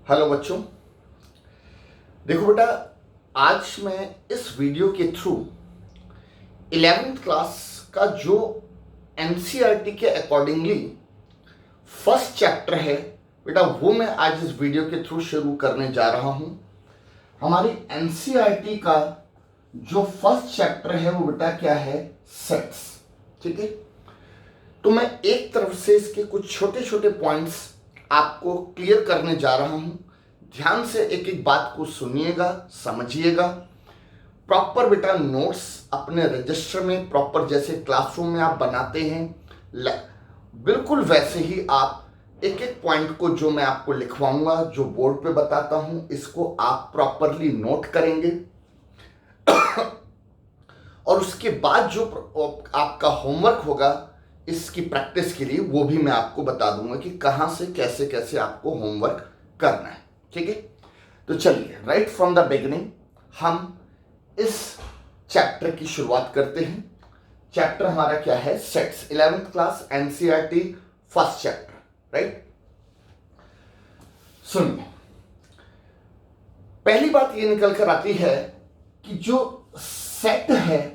Hello बच्चों, देखो बेटा, आज मैं इस वीडियो के थ्रू 11th क्लास का जो एनसीईआरटी के अकॉर्डिंगली फर्स्ट चैप्टर है बेटा, वो मैं आज इस वीडियो के थ्रू शुरू करने जा रहा हूं। हमारी एनसीईआरटी का जो फर्स्ट चैप्टर है वो बेटा क्या है, सेट्स। ठीक है, तो मैं एक तरफ से इसके कुछ छोटे छोटे पॉइंट्स आपको क्लियर करने जा रहा हूं। ध्यान से एक एक बात को सुनिएगा, समझिएगा। प्रॉपर बेटा नोट्स अपने रजिस्टर में प्रॉपर जैसे क्लासरूम में आप बनाते हैं, बिल्कुल वैसे ही आप एक एक पॉइंट को जो मैं आपको लिखवाऊंगा, जो बोर्ड पे बताता हूं, इसको आप प्रॉपरली नोट करेंगे। और उसके बाद जो आपका होमवर्क होगा इसकी प्रैक्टिस के लिए, वो भी मैं आपको बता दूंगा कि कहां से कैसे कैसे आपको होमवर्क करना है। ठीक है, तो चलिए राइट फ्रॉम द बिगिनिंग हम इस चैप्टर की शुरुआत करते हैं। चैप्टर हमारा क्या है, sets, 11th class NCERT first chapter. Right, सुनिए, पहली बात ये निकल कर आती है कि जो सेट है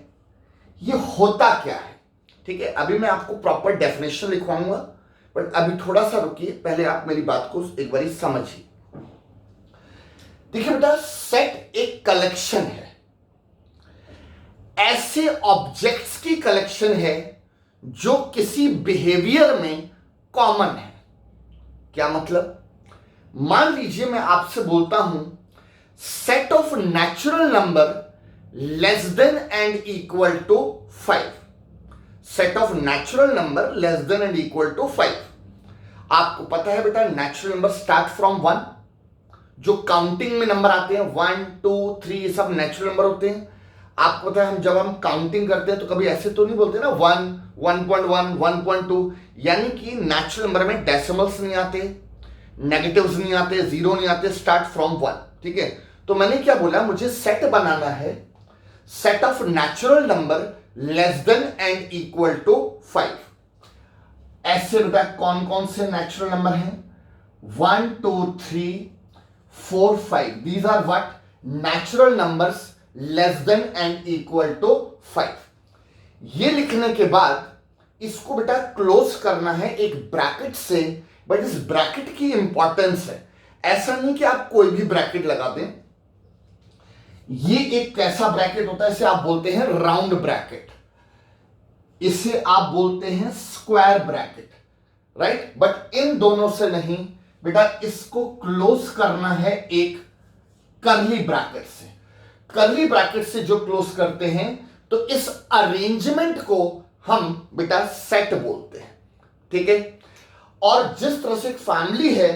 ये होता क्या है। ठीक है, अभी मैं आपको प्रॉपर डेफिनेशन लिखवाऊंगा, बट अभी थोड़ा सा रुकिए, पहले आप मेरी बात को एक बार समझिए। देखिए बेटा, सेट एक कलेक्शन है, ऐसे ऑब्जेक्ट्स की कलेक्शन है जो किसी बिहेवियर में कॉमन है। क्या मतलब, मान लीजिए मैं आपसे बोलता हूं set of natural number less than and equal to 5। Set of natural number less than and equal to 5। आपको पता है बेटा, नेचुरल नंबर स्टार्ट फ्रॉम 1। जो काउंटिंग में नंबर आते हैं 1, 2, 3, ये सब नेचुरल नंबर होते हैं। आपको पता है, जब हम काउंटिंग करते हैं तो कभी ऐसे तो नहीं बोलते ना 1, 1.1, 1.2, यानी कि नेचुरल नंबर में डेसिमल्स नहीं आते, नेगेटिव्स नहीं आते, जीरो नहीं आते, स्टार्ट फ्रॉम 1। ठीक है, तो मैंने क्या बोला, मुझे सेट बनाना है, set of natural number less than and equal to 5। ऐसे बेटा कौन कौन से नेचुरल नंबर हैं, 1, 2, 3, 4, 5। These are what, natural numbers less than and equal to 5। ये लिखने के बाद इसको बेटा क्लोज करना है एक ब्रैकेट से, बट इस ब्रैकेट की इंपॉर्टेंस है। ऐसा नहीं कि आप कोई भी ब्रैकेट लगा दें, ये एक कैसा ब्रैकेट होता है, इसे आप बोलते हैं राउंड ब्रैकेट, इसे आप बोलते हैं square bracket. Right, but in दोनों से नहीं बेटा, इसको क्लोज करना है एक कर्ली ब्रैकेट से। कर्ली ब्रैकेट से जो क्लोज करते हैं तो इस अरेंजमेंट को हम बेटा सेट बोलते हैं। ठीक है, और जिस तरह से एक फैमिली है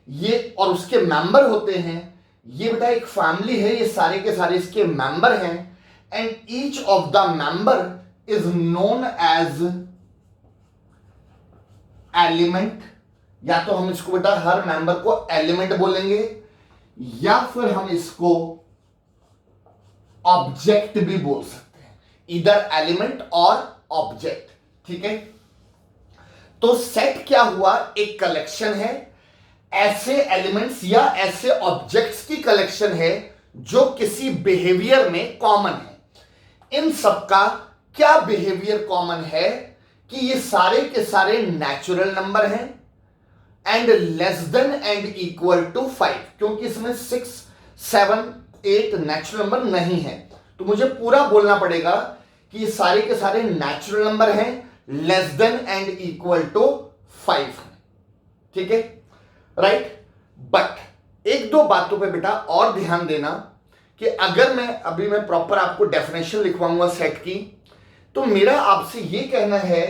ये और उसके मेंबर होते हैं, ये बेटा एक फैमिली है, ये सारे के सारे इसके मेंबर हैं, and each of the member is known as element. या तो हम इसको बेटा हर मेंबर को एलिमेंट बोलेंगे, या फिर हम इसको ऑब्जेक्ट भी बोल सकते हैं, इधर एलिमेंट और ऑब्जेक्ट। ठीक है, तो सेट क्या हुआ, एक कलेक्शन है, ऐसे एलिमेंट्स या ऐसे ऑब्जेक्ट्स की कलेक्शन है जो किसी बिहेवियर में कॉमन है। इन सबका क्या बिहेवियर कॉमन है कि ये सारे के सारे नेचुरल नंबर हैं and less than and equal to 5, क्योंकि इसमें 6, 7, 8 नेचुरल नंबर नहीं है, तो मुझे पूरा बोलना पड़ेगा कि ये सारे के सारे नेचुरल नंबर हैं, less than and equal to 5। ठीक है, राइट, बट एक दो बातों पे बेटा और ध्यान देना कि अगर मैं प्रॉपर आपको डेफिनेशन लिखवाऊंगा सेट की, तो मेरा आपसे ये कहना है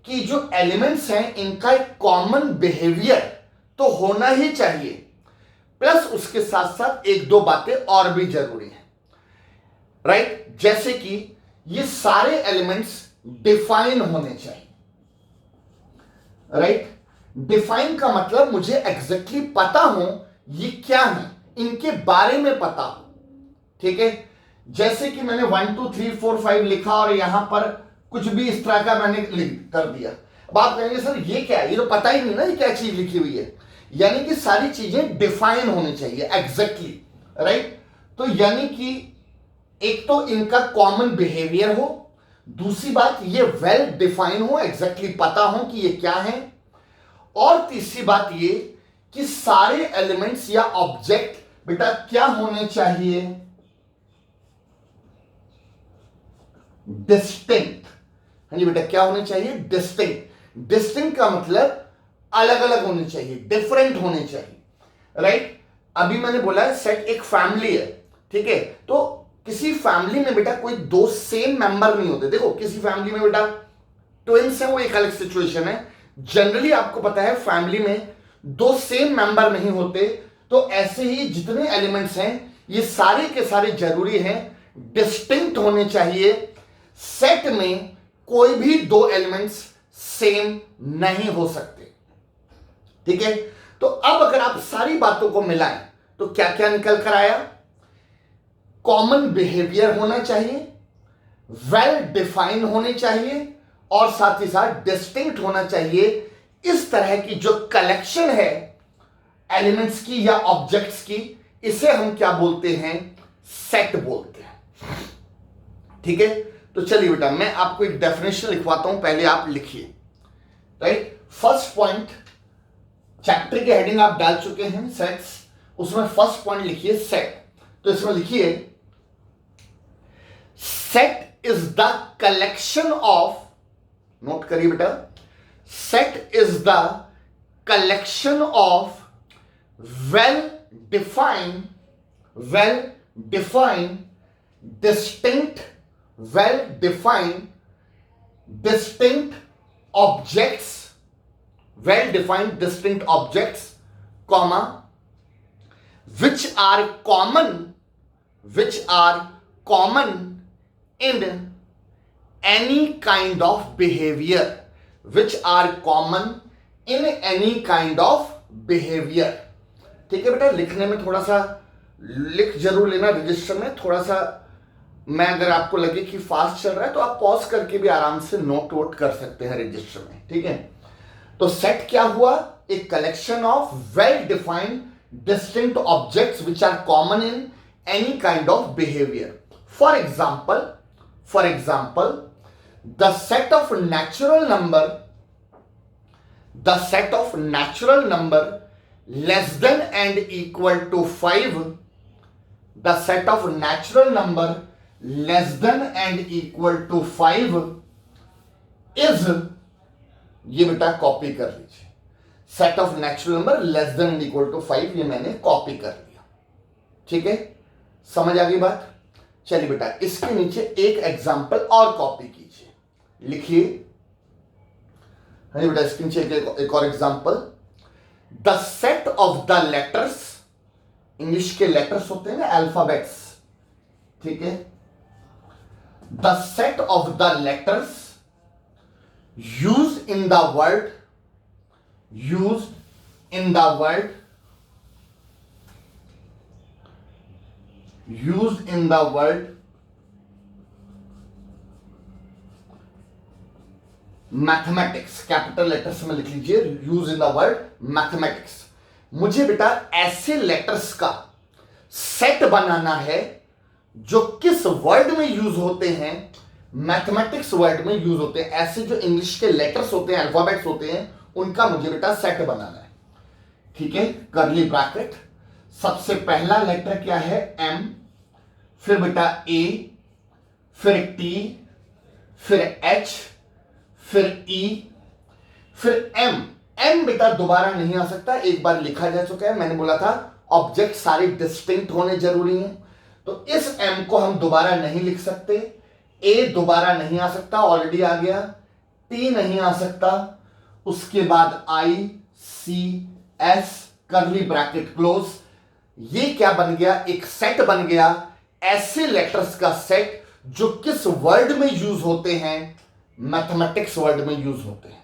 कि जो एलिमेंट्स हैं इनका एक कॉमन बिहेवियर तो होना ही चाहिए, प्लस उसके साथ साथ एक दो बातें और भी जरूरी हैं। राइट, जैसे कि ये सारे एलिमेंट्स डिफाइन होने चाहिए। राइट, डिफाइन का मतलब मुझे एग्जैक्टली पता हो ये क्या है, इनके बारे में पता हो। ठीक है, जैसे कि मैंने 1, 2, 3, 4, 5 लिखा और यहां पर कुछ भी इस तरह का मैंने लिख कर दिया। अब आप कहेंगे सर ये क्या है, ये तो पता ही नहीं ना ये क्या चीज लिखी हुई है। यानी कि सारी चीजें डिफाइन होनी चाहिए एग्जैक्टली, राइट। तो यानी कि एक तो इनका कॉमन बिहेवियर हो, दूसरी बात ये वेल डिफाइन हो, एग्जैक्टली पता हो कि ये क्या है, और तीसरी बात ये कि सारे एलिमेंट्स या ऑब्जेक्ट बेटा क्या होने चाहिए, डिस्टिंक्ट। हाँ जी बेटा, क्या होने चाहिए, डिस्टिंक्ट। डिस्टिंक्ट का मतलब अलग अलग होने चाहिए, डिफरेंट होने चाहिए, राइट। अभी मैंने बोला है सेट एक फैमिली है, ठीक है। तो किसी फैमिली में बेटा कोई दो सेम मेंबर नहीं होते। देखो किसी फैमिली में बेटा ट्विंस है, वो एक अलग सिचुएशन है। जनरली आपको पता है फैमिली में दो सेम मेंबर नहीं होते। तो ऐसे ही जितने एलिमेंट्स हैं ये सारे के सारे जरूरी हैं, डिस्टिंक्ट होने चाहिए। सेट में कोई भी दो एलिमेंट्स सेम नहीं हो सकते, ठीक है। तो अब अगर आप सारी बातों को मिलाएं तो क्या क्या निकल कर आया, कॉमन बिहेवियर होना चाहिए, वेल डिफाइन होने चाहिए, और साथ ही साथ डिस्टिंक्ट होना चाहिए। इस तरह की जो कलेक्शन है एलिमेंट्स की या ऑब्जेक्ट्स की, इसे हम क्या बोलते हैं, सेट बोलते हैं, ठीक है। तो चलिए बेटा मैं आपको एक डेफिनेशन लिखवाता हूं, पहले आप लिखिए, राइट। फर्स्ट पॉइंट, चैप्टर के हेडिंग आप डाल चुके हैं सेट्स, उसमें फर्स्ट पॉइंट लिखिए सेट। तो इसमें लिखिए set is the collection of, note करिए बेटा, set is the collection of well defined distinct objects, well defined distinct objects, comma, which are common in any kind of behavior, which are common in any kind of behavior। ठीक है बेटा, लिखने में थोड़ा सा लिख जरूर लेना, रजिस्टर में थोड़ा सा, मैं अगर आपको लगे कि फास्ट चल रहा है तो आप पॉज करके भी आराम से नोट वोट कर सकते हैं रजिस्टर में, ठीक है। तो सेट क्या हुआ, एक collection of well defined distinct objects which are common in any kind of behaviour. For example the set of natural number less than and equal to 5, the set of natural number less than and equal to 5 is, ये बेटा copy कर लीजिए, set of natural number less than and equal to 5, ये मैंने copy कर लिया, ठीक है। समझ आ गई बात। चलिए बेटा इसके नीचे एक एग्जांपल और कॉपी कीजिए, लिखिए। हाँ बेटा इसके नीचे एक और example, the set of the letters, English के लेटर्स होते हैं ना अल्फाबेट्स, ठीक है। The set of the letters used in the word mathematics, capital letters में लिख लीजिए, use in the word mathematics. मुझे बेटा ऐसे लेटर्स का सेट बनाना है जो किस वर्ड में यूज होते हैं, मैथमेटिक्स वर्ड में यूज होते हैं। ऐसे जो इंग्लिश के लेटर्स होते हैं, अल्फाबेट्स होते हैं, उनका मुझे बेटा सेट बनाना है, ठीक है। कर्ली ब्रैकेट, सबसे पहला लेटर क्या है, एम, फिर बेटा ए, फिर टी, फिर एच, फिर ई, फिर एम। एम बेटा दोबारा नहीं आ सकता, एक बार लिखा जा चुका है। मैंने बोला था ऑब्जेक्ट सारे डिस्टिंक्ट होने जरूरी हैं, तो इस एम को हम दोबारा नहीं लिख सकते। ए दोबारा नहीं आ सकता, ऑलरेडी आ गया। टी नहीं आ सकता, उसके बाद आई, सी, एस, कर्ली ब्रैकेट क्लोज। ये क्या बन गया, एक सेट बन गया, ऐसे लेटर्स का सेट जो किस वर्ड में यूज होते हैं, मैथमेटिक्स वर्ड में यूज होते हैं।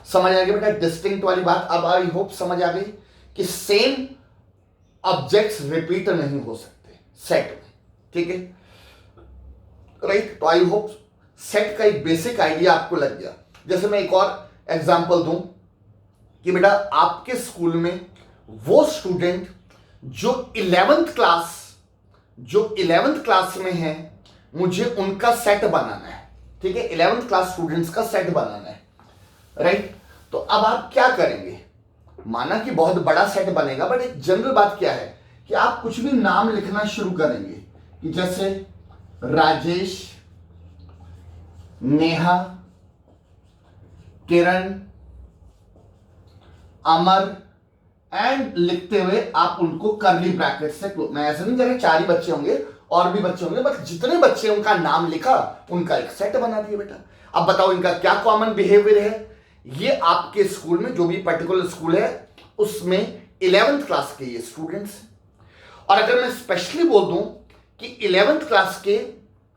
समझ आ गया बेटा डिस्टिंक्ट वाली बात। अब आई होप समझ आ गई कि सेम ऑब्जेक्ट्स रिपीट नहीं हो सकते सेट में, ठीक है, राइट। तो आई होप सेट का एक बेसिक आइडिया आपको लग गया। जैसे मैं एक और एग्जांपल दूं, कि बेटा आपके स्कूल में वो स्टूडेंट जो 11th क्लास में है, मुझे उनका सेट बनाना है। ठीक है, 11th क्लास स्टूडेंट्स का सेट बनाना है, राइट। तो अब आप क्या करेंगे, माना कि बहुत बड़ा सेट बनेगा, बट एक जनरल बात क्या है कि आप कुछ भी नाम लिखना शुरू करेंगे कि जैसे राजेश, नेहा, किरण, अमर एंड लिखते हुए आप उनको करली ब्रैकेट से मैं ऐसे नहीं कह रहा 4 ही बच्चे होंगे, और भी बच्चे होंगे, बट जितने बच्चे उनका नाम लिखा उनका एक सेट बना दिया बेटा। अब बताओ इनका क्या कॉमन बिहेवियर है। ये आपके स्कूल में जो भी पर्टिकुलर स्कूल है उसमें 11th क्लास के ये स्टूडेंट्स, और अगर मैं स्पेशली बोल दूं कि 11th क्लास के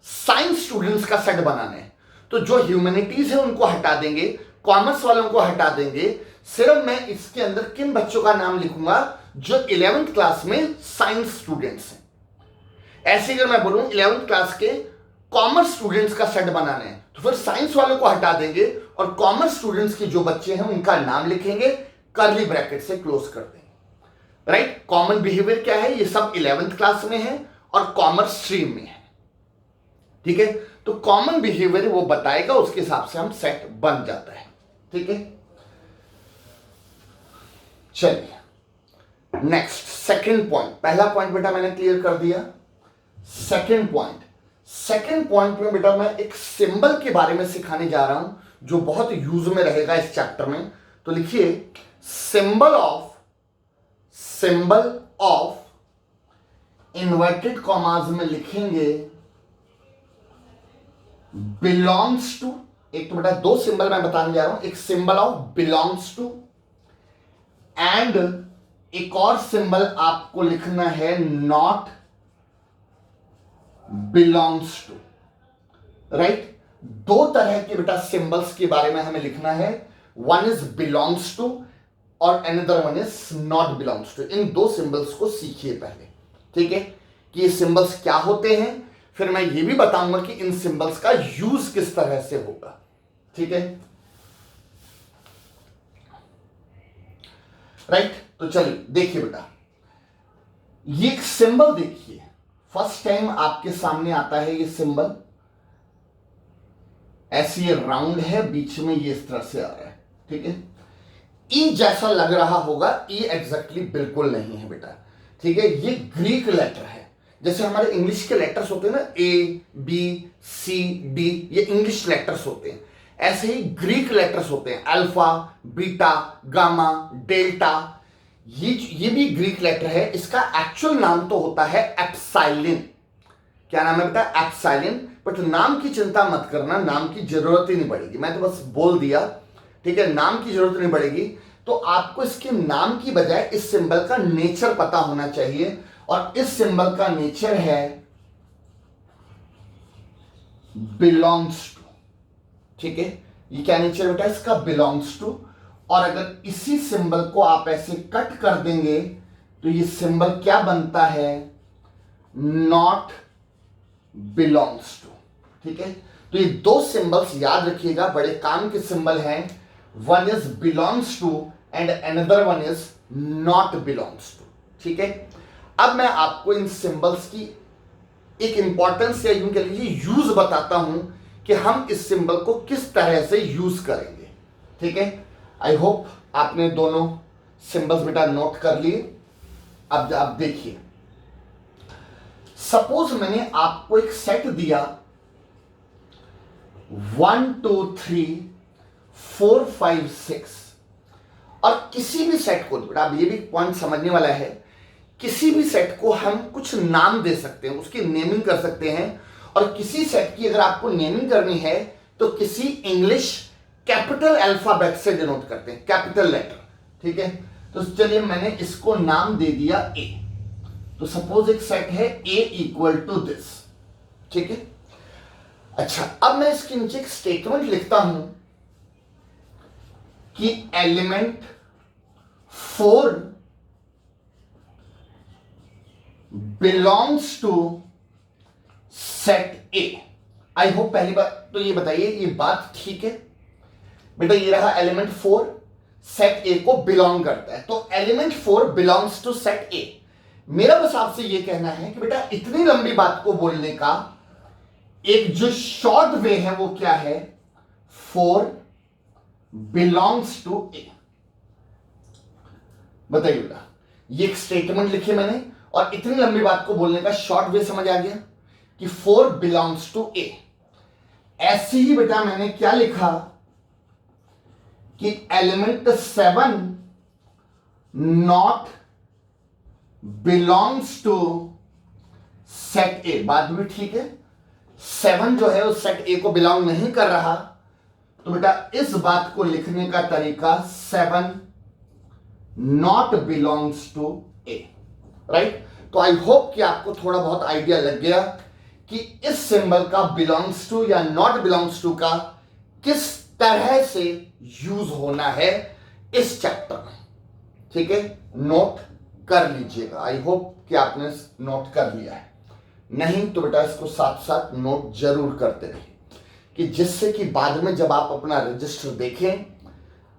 साइंस स्टूडेंट्स का सेट बनाना है, तो जो ह्यूमैनिटीज है उनको हटा देंगे, कॉमर्स वालों को हटा देंगे, सिर्फ मैं इसके अंदर किन बच्चों का नाम लिखूंगा जो 11th क्लास में साइंस स्टूडेंट्स हैं। ऐसे अगर मैं बोलूं 11th क्लास के कॉमर्स स्टूडेंट्स का सेट बनाना है, तो फिर साइंस वालों को हटा देंगे और कॉमर्स स्टूडेंट्स के जो बच्चे हैं उनका नाम लिखेंगे, करली ब्रैकेट से क्लोज कर देंगे, राइट। कॉमन बिहेवियर क्या है, ये सब 11th क्लास में है और कॉमर्स स्ट्रीम में है। ठीक है, तो कॉमन बिहेवियर वो बताएगा, उसके हिसाब से हम सेट बन जाता है। ठीक है, चलिए नेक्स्ट सेकंड पॉइंट। पहला पॉइंट बेटा मैंने क्लियर कर दिया। सेकंड पॉइंट में बेटा मैं एक सिंबल के बारे में सिखाने जा रहा हूं जो बहुत यूज में रहेगा इस चैप्टर में। तो लिखिए सिंबल ऑफ इन्वर्टेड कॉमास में लिखेंगे बिलोंग्स टू। एक तो बेटा 2 सिंबल मैं बताने जा रहा हूं, एक symbol of belongs to and एक और सिंबल आपको लिखना है नॉट बिलोंग्स टू, राइट। 2 तरह के बेटा सिंबल्स के बारे में हमें लिखना है, वन इज बिलोंग्स टू और another one is not belongs to. इन 2 सिंबल्स को सीखिए पहले, ठीक है, कि ये सिंबल्स क्या होते हैं, फिर मैं ये भी बताऊंगा कि इन सिंबल्स का यूज किस तरह से होगा। ठीक है, राइट। तो चलिए देखिए बेटा, ये एक सिंबल देखिए, फर्स्ट टाइम आपके सामने आता है ये सिंबल, ऐसे ये राउंड है, बीच में ये इस तरह से आ रहा है। ठीक है, ई जैसा लग रहा होगा, ई एग्जैक्टली बिल्कुल नहीं है बेटा। ठीक है, ये ग्रीक लेटर है, जैसे हमारे इंग्लिश के लेटर्स होते हैं ना, ए बी सी डी, ये इंग्लिश लेटर्स होते हैं, ऐसे ही ग्रीक लेटर्स होते हैं, अल्फा, बीटा, गामा, डेल्टा, ये भी ग्रीक लेटर है। इसका एक्चुअल नाम तो होता है एप्सिलॉन। क्या नाम है बेटा? एप्सिलॉन। बट नाम की चिंता मत करना, नाम की जरूरत ही नहीं पड़ेगी, मैं तो बस बोल दिया, ठीक है, नाम की जरूरत नहीं पड़ेगी। तो आपको इसके नाम की बजाय इस सिंबल का नेचर पता होना चाहिए, और इस सिंबल का नेचर है बिलोंग्स टू। ठीक है, ये क्या नेचर बेटा इसका? Belongs to. और अगर इसी सिंबल को आप ऐसे कट कर देंगे तो ये सिंबल क्या बनता है? Not belongs to. ठीक है, तो ये 2 सिंबल्स याद रखिएगा, बड़े काम के सिंबल हैं। One is belongs to and another one is not belongs to. ठीक है, अब मैं आपको इन सिंबल्स की एक इंपॉर्टेंस या यूं कह लीजिए यूज बताता हूं कि हम इस सिंबल को किस तरह से यूज करेंगे। ठीक है, आई होप आपने दोनों सिंबल्स बेटा नोट कर लिए। अब आप देखिए, सपोज मैंने आपको एक सेट दिया 1 2 3 4 5 6, और किसी भी सेट को बेटा, अब ये भी पॉइंट समझने वाला है, किसी भी सेट को हम कुछ नाम दे सकते हैं, उसकी नेमिंग कर सकते हैं। और किसी सेट की अगर आपको नेमिंग करनी है तो किसी इंग्लिश कैपिटल अल्फाबेट से डिनोट करते हैं, कैपिटल लेटर। ठीक है, तो चलिए मैंने इसको नाम दे दिया ए। तो सपोज एक सेट है ए इक्वल टू दिस। ठीक है, अच्छा, अब मैं इसके नीचे एक स्टेटमेंट लिखता हूं कि element 4 belongs to set A. I hope पहली बात तो ये बताइए, ये बात ठीक है बेटा? ये रहा एलिमेंट 4, सेट ए को बिलोंग करता है। तो element 4 belongs to set A. मेरा बस आपसे ये कहना है कि बेटा इतनी लंबी बात को बोलने का एक जो शॉर्ट वे है वो क्या है, 4 बिलोंग्स टू ए। बताइए बेटा, ये एक स्टेटमेंट लिखी मैंने और इतनी लंबी बात को बोलने का शॉर्ट वे समझ आ गया कि 4 बिलोंग्स टू ए। ऐसे ही बेटा मैंने क्या लिखा कि element 7 not belongs to set A. बात भी ठीक है, 7 जो है उस सेट ए को बिलोंग नहीं कर रहा, तो बेटा इस बात को लिखने का तरीका 7 not belongs to A, right. तो आई होप कि आपको थोड़ा बहुत आइडिया लग गया कि इस सिंबल का बिलोंग्स टू या नॉट बिलोंग्स टू का किस तरह से यूज होना है इस चैप्टर में, ठीक है। नोट कर लीजिएगा, आई होप कि आपने नोट कर लिया है, नहीं तो बेटा इसको साथ साथ नोट जरूर करते रहिए कि जिससे कि बाद में जब आप अपना रजिस्टर देखें,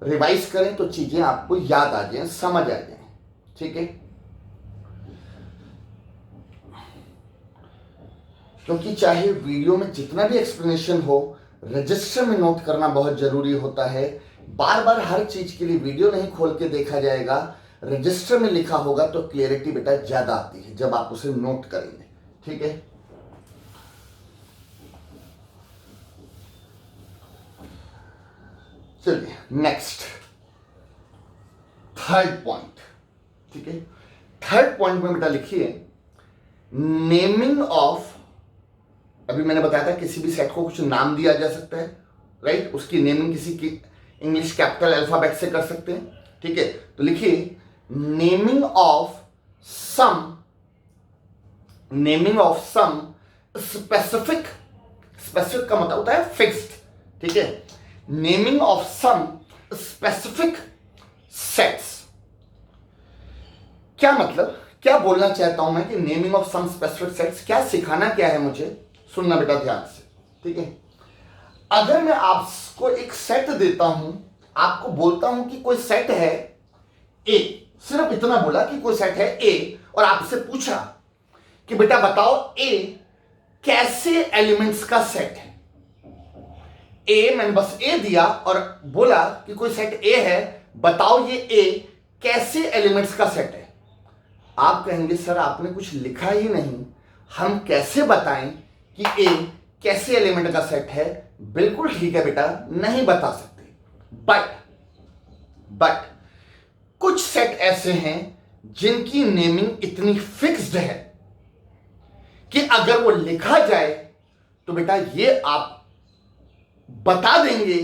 रिवाइज करें तो चीजें आपको याद आ जाएं, समझ आ जाएं, ठीक है। क्योंकि चाहे वीडियो में जितना भी एक्सप्लेनेशन हो, रजिस्टर में नोट करना बहुत जरूरी होता है। बार बार हर चीज के लिए वीडियो नहीं खोल के देखा जाएगा, रजिस्टर में लिखा होगा तो क्लियरिटी बेटा ज्यादा आती है जब आप उसे नोट करेंगे, ठीक है। चलिए नेक्स्ट, थर्ड पॉइंट, ठीक है। थर्ड पॉइंट में बेटा लिखिए नेमिंग ऑफ। अभी मैंने बताया था किसी भी सेट को कुछ नाम दिया जा सकता है, राइट। उसकी नेमिंग किसी की इंग्लिश कैपिटल अल्फाबेट से कर सकते हैं, ठीक है। तो लिखिए naming of some, naming of some specific, specific का मतलब होता है फिक्स्ड, ठीक है। Naming of some specific sets, क्या मतलब, क्या बोलना चाहता हूं मैं कि naming of some specific sets, क्या सिखाना क्या है मुझे, सुनना बेटा ध्यान से, ठीक है। अगर मैं आपको एक सेट देता हूं, आपको बोलता हूं कि कोई सेट है ए, सिर्फ इतना बोला कि कोई सेट है ए, और आपसे पूछा कि बेटा बताओ ए कैसे एलिमेंट्स का सेट है। ए, मैंने बस ए दिया और बोला कि कोई सेट ए है, बताओ ये ए कैसे एलिमेंट्स का सेट है। आप कहेंगे सर आपने कुछ लिखा ही नहीं, हम कैसे बताएं कि ए कैसे एलिमेंट का सेट है। बिल्कुल ठीक है बेटा, नहीं बता सकते, बट कुछ सेट ऐसे हैं जिनकी नेमिंग इतनी फिक्स्ड है कि अगर वो लिखा जाए तो बेटा ये आप बता देंगे।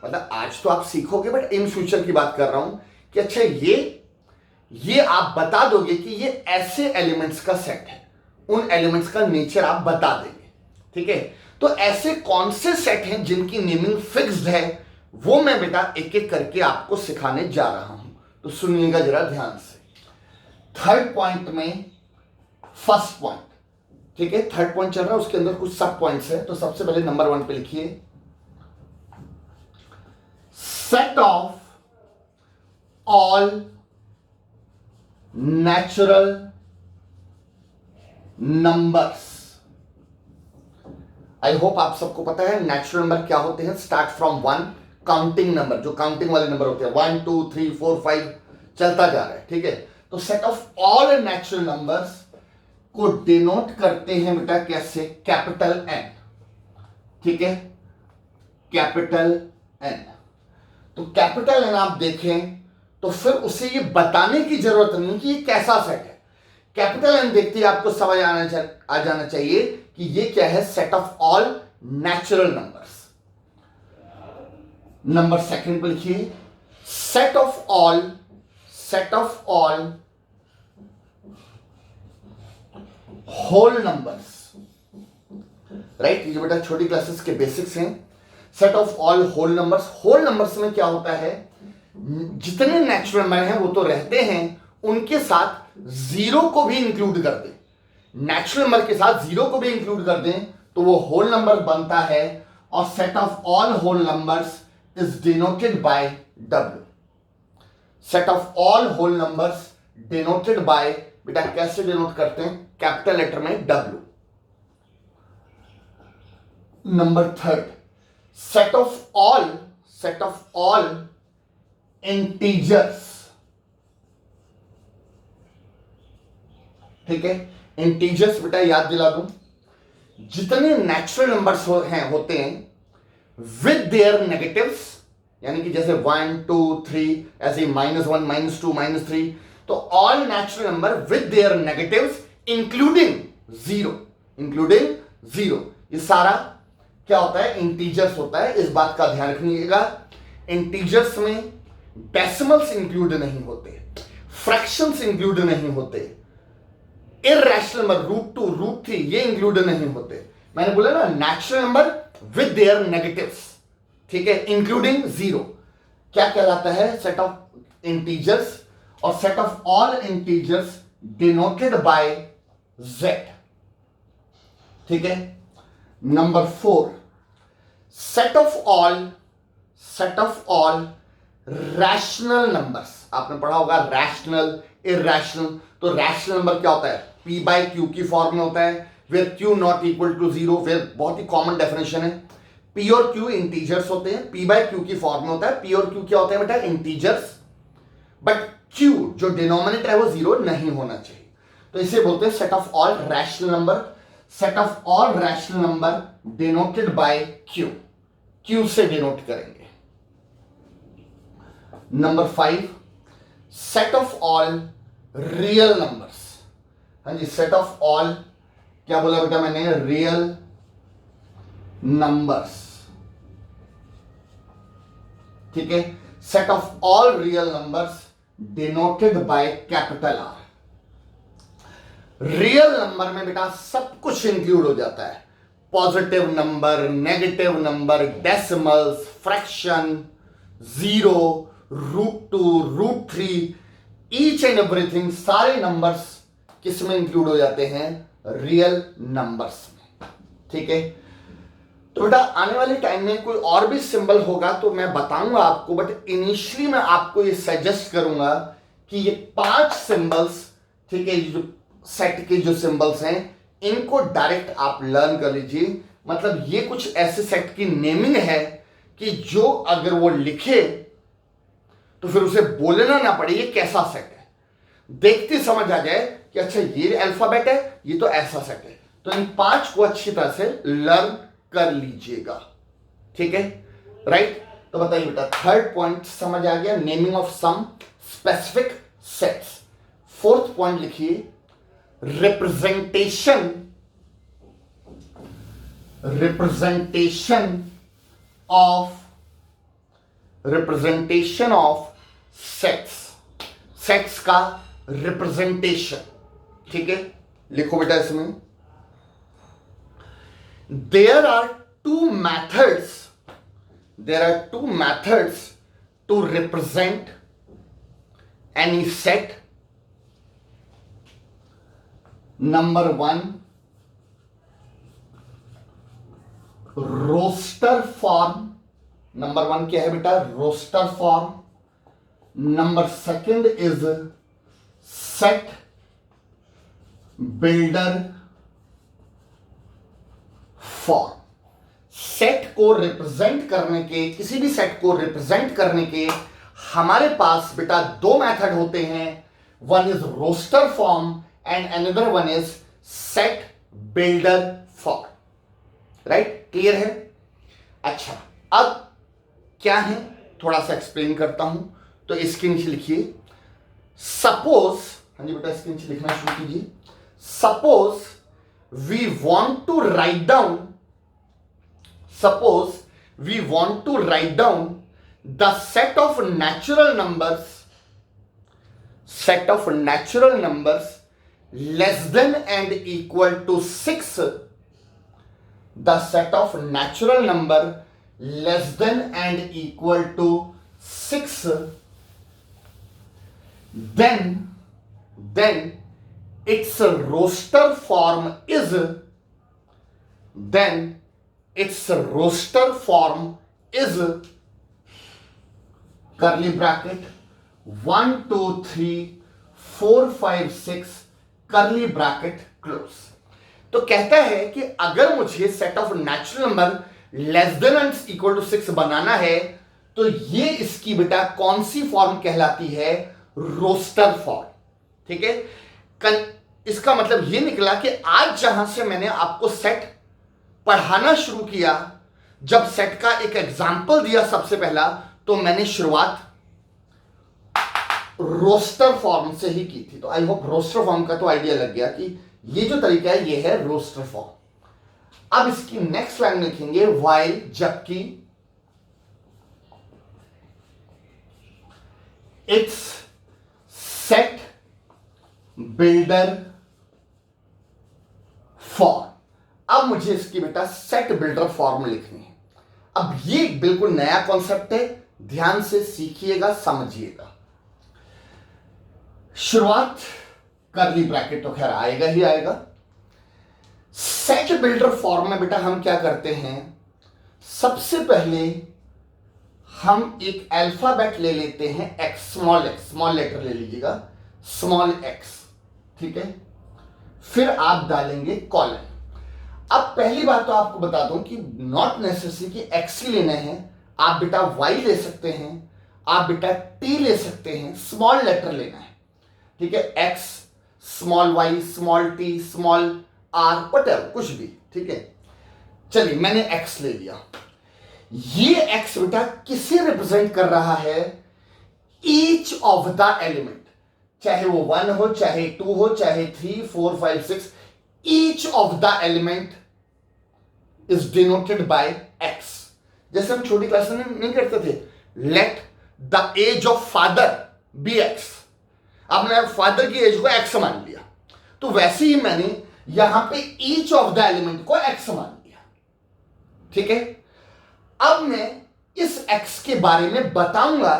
मतलब आज तो आप सीखोगे, बट इन फ्यूचर की बात कर रहा हूं कि अच्छा ये आप बता दोगे कि ये ऐसे एलिमेंट्स का सेट है, उन एलिमेंट्स का नेचर आप बता देंगे, ठीक है। तो ऐसे कौन से सेट हैं जिनकी नेमिंग फिक्स्ड है, वो मैं बेटा एक एक करके आपको सिखाने जा रहा हूं, तो सुनिएगा जरा ध्यान से। थर्ड पॉइंट में फर्स्ट पॉइंट, ठीक है, थर्ड पॉइंट चल रहा है, उसके अंदर कुछ सब पॉइंट्स है। तो सबसे पहले नंबर 1 पे लिखिए set of all natural numbers. I hope आप सबको पता है नेचुरल नंबर क्या होते हैं, स्टार्ट फ्रॉम 1, काउंटिंग नंबर, जो काउंटिंग वाले नंबर होते हैं 1 2 3 4 5 चलता जा रहा है, ठीक है। तो set of all natural numbers को डिनोट करते हैं बेटा कैसे, कैपिटल एन, ठीक है, कैपिटल एन। तो कैपिटल एन आप देखें तो फिर उसे ये बताने की जरूरत नहीं कि ये कैसा सेट है। कैपिटल एन देखते ही आपको समझ आ जाना चाहिए कि ये क्या है, set of all natural numbers. Number second पर लिखिए set of all whole numbers, right. ये बेटा छोटी क्लासेस के बेसिक्स हैं। Set of all whole numbers, whole numbers में क्या होता है, जितने नेचुरल नंबर हैं वो तो रहते हैं, उनके साथ जीरो को भी इंक्लूड कर दें, नेचुरल नंबर के साथ जीरो को भी इंक्लूड कर दें तो वो होल नंबर बनता है। और set of all whole numbers is denoted by W, set of all whole numbers denoted by, बेटा कैसे डिनोट करते हैं, कैपिटल लेटर में W। Number third, set of all integers, ठीक है। इंटीजर्स बेटा याद दिला दूं, जितने नेचुरल नंबर्स होते हैं विद देयर नेगेटिव्स, यानी कि जैसे 1 2 3, ऐसे -1 -2 -3, तो all natural number with their negatives including zero, ये सारा क्या होता है, इंटीजर्स होता है। इस बात का ध्यान रखिएगा, इंटीजर्स में डेसिमल्स इंक्लूड नहीं होते, फ्रैक्शंस इंक्लूड नहीं होते, इररेशनल नंबर √2 √3 ये इंक्लूड नहीं होते। मैंने बोला ना natural number with their negatives, ठीक है, इंक्लूडिंग जीरो क्या कहलाता है, सेट ऑफ इंटीजर्स, और set of all integers denoted by Z, ठीक है। Number 4, set of all rational numbers, आपने पढ़ा होगा रैशनल इररेशनल, तो रैशनल नंबर क्या होता है, P/Q की फॉर्म में होता है, where Q not equal to 0, फिर बहुत ही कॉमन डेफिनेशन है, P और Q इंटीजर्स होते हैं, P/Q की फॉर्म में होता है, P और Q क्या होते हैं बेटा, इंटीजर्स, बट Q जो डिनोमिनेटर है वो 0 नहीं होना चाहिए, तो इसे बोलते हैं set of all rational number. Set of all rational number denoted by Q से डिनोट करेंगे। Number 5, set of all real numbers, हाँ जी, सेट ऑफ ऑल क्या बोला बेटा मैंने, रियल नंबर्स, ठीक है। Set of all real numbers denoted by capital R। Real number में बेटा सब कुछ इंक्लूड हो जाता है, positive number, negative number, decimals, fraction, 0 √2 √3, each and everything, सारे नंबर्स किस में इंक्लूड हो जाते हैं, रियल नंबर्स में, ठीक है। तो बेटा आने वाले टाइम में कोई और भी सिंबल होगा तो मैं बताऊंगा आपको, बट इनिशियली मैं आपको ये सजेस्ट करूंगा कि ये 5 सिंबल्स, ठीक है, जो सेट के जो सिंबल्स हैं इनको डायरेक्ट आप लर्न कर लीजिए। मतलब ये कुछ ऐसे सेट की नेमिंग है कि जो अगर वो लिखे तो फिर उसे बोलना ना पड़े ये कैसा सेट है, देखते समझ आ जाए कि अच्छा ये अल्फाबेट है, ये तो ऐसा सेट है। तो इन 5 को अच्छी तरह से लर्न कर लीजिएगा, ठीक है, राइट। तो बताइए बेटा, थर्ड पॉइंट समझ आ गया, naming of some specific sets. Fourth point लिखिए, रिप्रेजेंटेशन ऑफ सेट्स का रिप्रेजेंटेशन, ठीक है। लिखो बेटा इसमें, there are two methods to represent any set. Number 1, roster form. Number 1 क्या है बेटा, roster form. Number 2 is set builder form. Set को रिप्रेजेंट करने के, किसी भी सेट को रिप्रेजेंट करने के हमारे पास बेटा 2 मेथड होते हैं, one is roster form and another one is set builder form. Right, clear है। अच्छा, अब क्या है थोड़ा सा एक्सप्लेन करता हूं। तो इसके नीचे लिखिए सपोज, हाँ जी बेटा इसके नीचे लिखना शुरू कीजिए। Suppose we want to write down the set of natural numbers less than and equal to 6, the set of natural number less than and equal to 6, then its roster form is curly bracket 1 2 3 4 5 6 curly bracket close. तो कहता है कि अगर मुझे set of natural number less than and equal to 6 बनाना है तो ये इसकी बेटा कौन सी फॉर्म कहलाती है? Roster form. ठीक है, इसका मतलब ये निकला कि आज जहां से मैंने आपको सेट पढ़ाना शुरू किया, जब सेट का एक एग्जाम्पल दिया सबसे पहला, तो मैंने शुरुआत रोस्टर फॉर्म से ही की थी। तो आई होप रोस्टर फॉर्म का तो आइडिया लग गया कि ये जो तरीका है ये है रोस्टर फॉर्म। अब इसकी नेक्स्ट लाइन लिखेंगे व्हाइल, जबकि इट्स सेट बिल्डर फॉर्म। अब मुझे इसकी बेटा सेट बिल्डर फॉर्म लिखनी है। अब ये बिल्कुल नया कॉन्सेप्ट है, ध्यान से सीखिएगा, समझिएगा। शुरुआत करली ब्रैकेट तो खैर आएगा ही आएगा। सेट बिल्डर फॉर्म में बेटा हम क्या करते हैं, सबसे पहले हम एक अल्फाबेट ले लेते हैं एक्स, स्मॉल लेटर ले लीजिएगा, स्मॉल एक्स। ठीक है, फिर आप डालेंगे कॉलन। अब पहली बात तो आपको बता दूं कि नॉट नेसेसरी कि एक्स ही लेना है, आप बेटा वाई ले सकते हैं, आप बेटा टी ले सकते हैं, स्मॉल लेटर लेना है। ठीक है, x, small y, small t, small r, whatever, कुछ भी। ठीक है, चलिए मैंने एक्स ले लिया। ये एक्स बेटा किसे रिप्रेजेंट कर रहा है? ईच ऑफ द एलिमेंट, चाहे वो 1 हो, चाहे 2 हो, चाहे 3 4 5 6, each of the element is denoted by x. जैसे हम छोटी क्लास में नहीं करते थे, let the age of father be x. अब मैंने फादर की एज को एक्स मान लिया, तो वैसे ही मैंने यहां पे ईच ऑफ द एलिमेंट को एक्स मान लिया। ठीक है, अब मैं इस एक्स के बारे में बताऊंगा।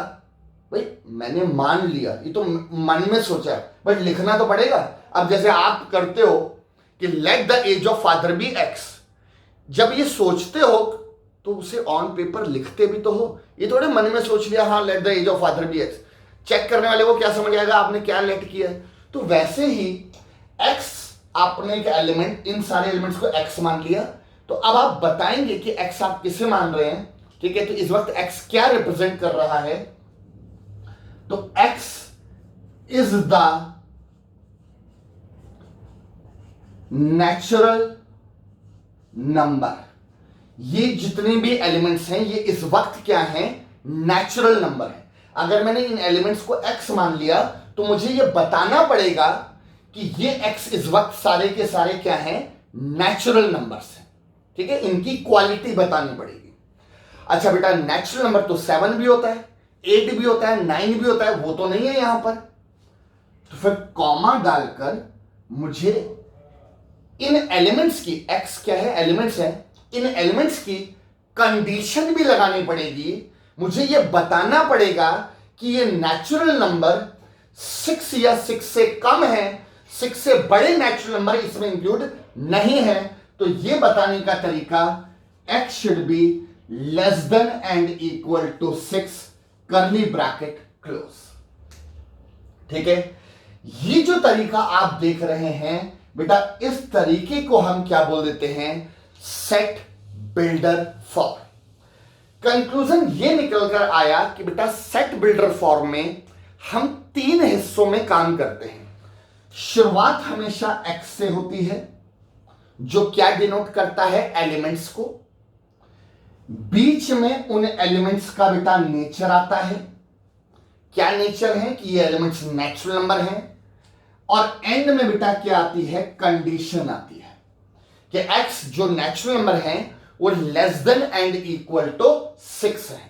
भाई मैंने मान लिया, ये तो मन में सोचा, बट लिखना तो पड़ेगा। अब जैसे आप करते हो कि let the age of father be x, जब ये सोचते हो तो उसे ऑन पेपर लिखते भी तो हो, ये थोड़े मन में सोच लिया हाँ let the age of father be x. Check करने वाले को क्या समझ आएगा आपने क्या लेट किया है? तो वैसे ही एक्स, आपने एक एलिमेंट, इन सारे एलिमेंट्स को एक्स मान लिया, तो अब आप बताएंगे कि एक्स आप किसे मान रहे हैं। ठीक है, तो इस वक्त एक्स क्या रिप्रेजेंट कर रहा है? तो x is the natural number. ये जितने भी एलिमेंट्स हैं ये इस वक्त क्या हैं? नेचुरल नंबर है। अगर मैंने इन एलिमेंट्स को एक्स मान लिया तो मुझे ये बताना पड़ेगा कि ये एक्स इस वक्त सारे के सारे क्या हैं? नेचुरल नंबर्स हैं। ठीक है, इनकी क्वालिटी बतानी पड़ेगी। अच्छा बेटा, नेचुरल नंबर तो 7 भी होता है, 8 भी होता है, 9 भी होता है, वो तो नहीं है यहां पर। तो फिर कॉमा डालकर मुझे इन एलिमेंट्स की, एक्स क्या है? एलिमेंट्स है, इन एलिमेंट्स की कंडीशन भी लगानी पड़ेगी। मुझे ये बताना पड़ेगा कि ये नेचुरल नंबर 6 या 6 से कम है, 6 से बड़े नेचुरल नंबर इसमें इंक्लूड नहीं है। तो ये बताने का तरीका x should be less than and equal to 6 curly bracket close. ठीक है, ये जो तरीका आप देख रहे हैं बेटा, इस तरीके को हम क्या बोल देते हैं? Set builder form. कंक्लूजन ये निकल कर आया कि बेटा सेट बिल्डर फॉर्म में हम 3 हिस्सों में काम करते हैं। शुरुआत हमेशा x से होती है, जो क्या डिनोट करता है? एलिमेंट्स को। बीच में उन एलिमेंट्स का बेटा नेचर आता है। क्या नेचर है? कि ये एलिमेंट्स नेचुरल नंबर हैं। और एंड में बेटा क्या आती है? कंडीशन आती है कि x जो नेचुरल नंबर है वो less than and equal to 6 है।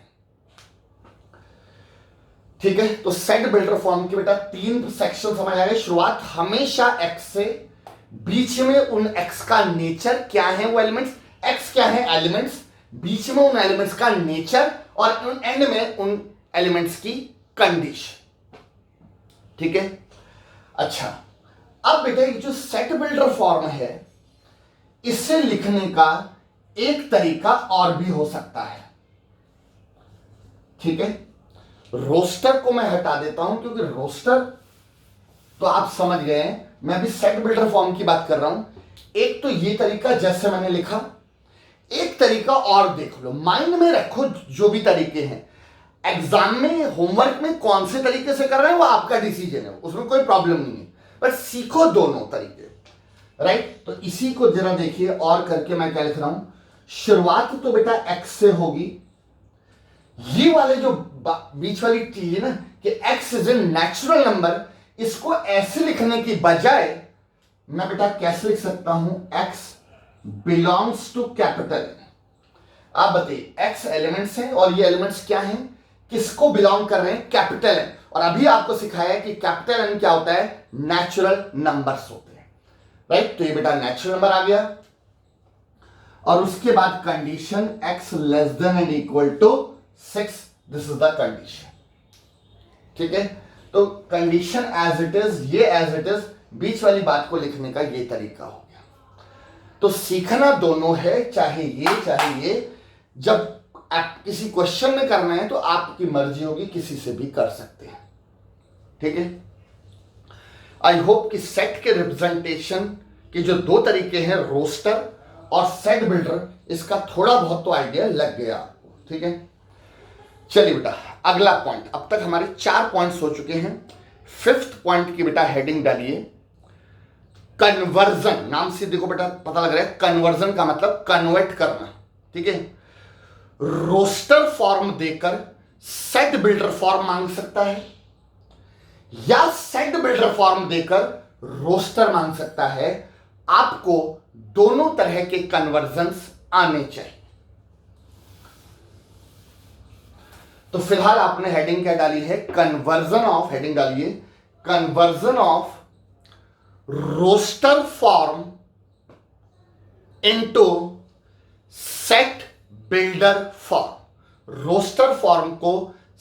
ठीक है, तो सेट बिल्डर फॉर्म के बेटा 3 सेक्शन समझ आ गए। शुरुआत हमेशा x से, बीच में उन x का नेचर क्या है, वो एलिमेंट्स, x क्या है? एलिमेंट्स, बीच में उन एलिमेंट्स का नेचर, और एंड में उन एलिमेंट्स की कंडीशन। ठीक है, अच्छा अब बेटा ये जो सेट बिल्डर फॉर्म है, इसे लिखने का एक तरीका और भी हो सकता है। ठीक है, रोस्टर को मैं हटा देता हूं, क्योंकि रोस्टर तो आप समझ गए हैं, मैं अभी सेट बिल्डर फॉर्म की बात कर रहा हूं। एक तो ये तरीका जैसे मैंने लिखा, एक तरीका और देख लो, माइंड में रखो जो भी तरीके हैं। एग्जाम में, होमवर्क में कौन से तरीके से कर रहे हैं वो आपका डिसीजन है, उसमें कोई प्रॉब्लम नहीं है, बट सीखो दोनों तरीके, राइट। तो इसी को जरा देखिए और करके मैं क्या लिख रहा हूं, शुरुआत तो बेटा एक्स से होगी। ये वाले जो बीच वाली चीज है ना कि x is a natural number, इसको ऐसे लिखने की बजाय मैं बेटा कैसे लिख सकता हूं, एक्स बिलोंग्स टू कैपिटल। आप बताइए, एक्स एलिमेंट्स हैं और ये एलिमेंट्स क्या हैं, किसको बिलोंग कर रहे हैं, कैपिटल एन। और अभी आपको सिखाया है कि कैपिटल एन क्या होता है, नेचुरल नंबर्स होते हैं, राइट। तो ये बेटा नेचुरल नंबर आ गया, और उसके बाद condition x less than and equal to 6, this is the condition, ठीक है। तो कंडीशन एज इट इज, ये एज इट इज, बीच वाली बात को लिखने का ये तरीका हो गया। तो सीखना दोनों है, चाहे ये। जब आप किसी क्वेश्चन में करना है तो आपकी मर्जी होगी, किसी से भी कर सकते हैं, ठीक है। आई होप कि सेट के रिप्रेजेंटेशन के जो दो तरीके हैं, रोस्टर और सेट बिल्डर, इसका थोड़ा बहुत तो आइडिया लग गया आपको, ठीक है। चलिए बेटा अगला पॉइंट, अब तक हमारे 4 पॉइंट्स हो चुके हैं। 5th पॉइंट की बेटा हेडिंग डालिए, कन्वर्जन। नाम से देखो बेटा पता लग रहा है, कन्वर्जन का मतलब कन्वर्ट करना, ठीक है। रोस्टर फॉर्म देकर सेट बिल्डर फॉर्म मांग सकता है, या सेट बिल्डर फॉर्म देकर रोस्टर मांग सकता है। आपको दोनों तरह के कन्वर्जन्स आने चाहिए। तो फिलहाल आपने हेडिंग क्या डाली है, कन्वर्जन ऑफ, हेडिंग डालिए conversion of roster form into set builder form. Roster form को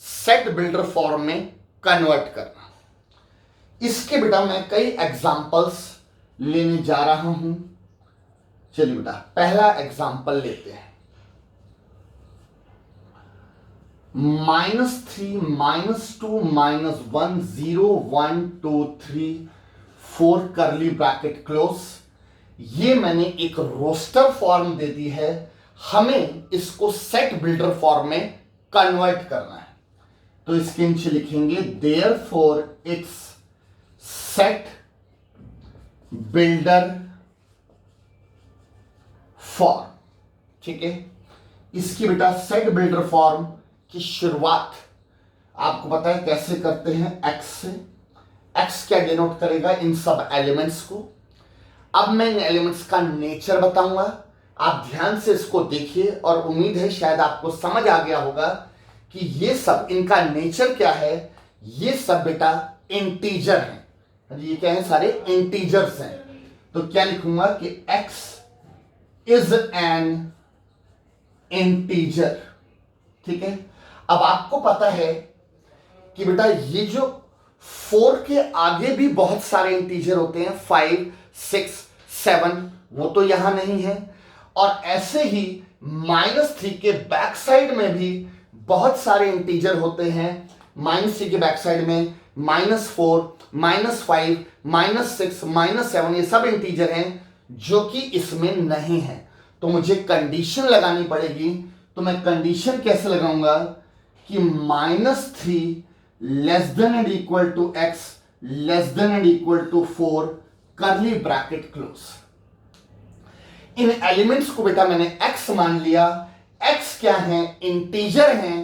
सेट बिल्डर फॉर्म में कन्वर्ट करना। इसके बेटा मैं कई एग्जांपल्स लेने जा रहा हूं। चलिए बेटा पहला एग्जांपल लेते हैं, -3 -2 -1 0 1 2 3 4 करली ब्रैकेट क्लोज। ये मैंने एक रोस्टर फॉर्म दे दी है, हमें इसको सेट बिल्डर फॉर्म में कन्वर्ट करना है। तो इसके नीचे लिखेंगे therefore it's set builder form, ठीक है। इसकी बेटा सेट बिल्डर फॉर्म की शुरुआत आपको पता है कैसे करते हैं, एक्स से। एक्स क्या डिनोट करेगा, इन सब एलिमेंट्स को। अब मैं इन एलिमेंट्स का नेचर बताऊंगा, आप ध्यान से इसको देखिए, और उम्मीद है शायद आपको समझ आ गया होगा कि ये सब इनका नेचर क्या है। ये सब बेटा इंटीजर हैं, ये क्या है, सारे इंटीजर्स हैं। तो क्या लिखूंगा कि x इज एन इंटीजर, ठीक है। अब आपको पता है कि बेटा ये जो 4 के आगे भी बहुत सारे इंटीजर होते हैं, 5 6 7, वो तो यहां नहीं है। और ऐसे ही -3 के बैक साइड में भी बहुत सारे इंटीजर होते हैं। -3 के बैक साइड में -4 -5 -6 -7, ये सब इंटीजर हैं जो कि इसमें नहीं है। तो मुझे कंडीशन लगानी पड़ेगी। तो मैं कंडीशन कैसे लगाऊंगा कि -3 less than and equal to x less than and equal to 4 curly bracket close. In elements को बेटा मैंने x मान लिया। x क्या है, इंटीजर हैं।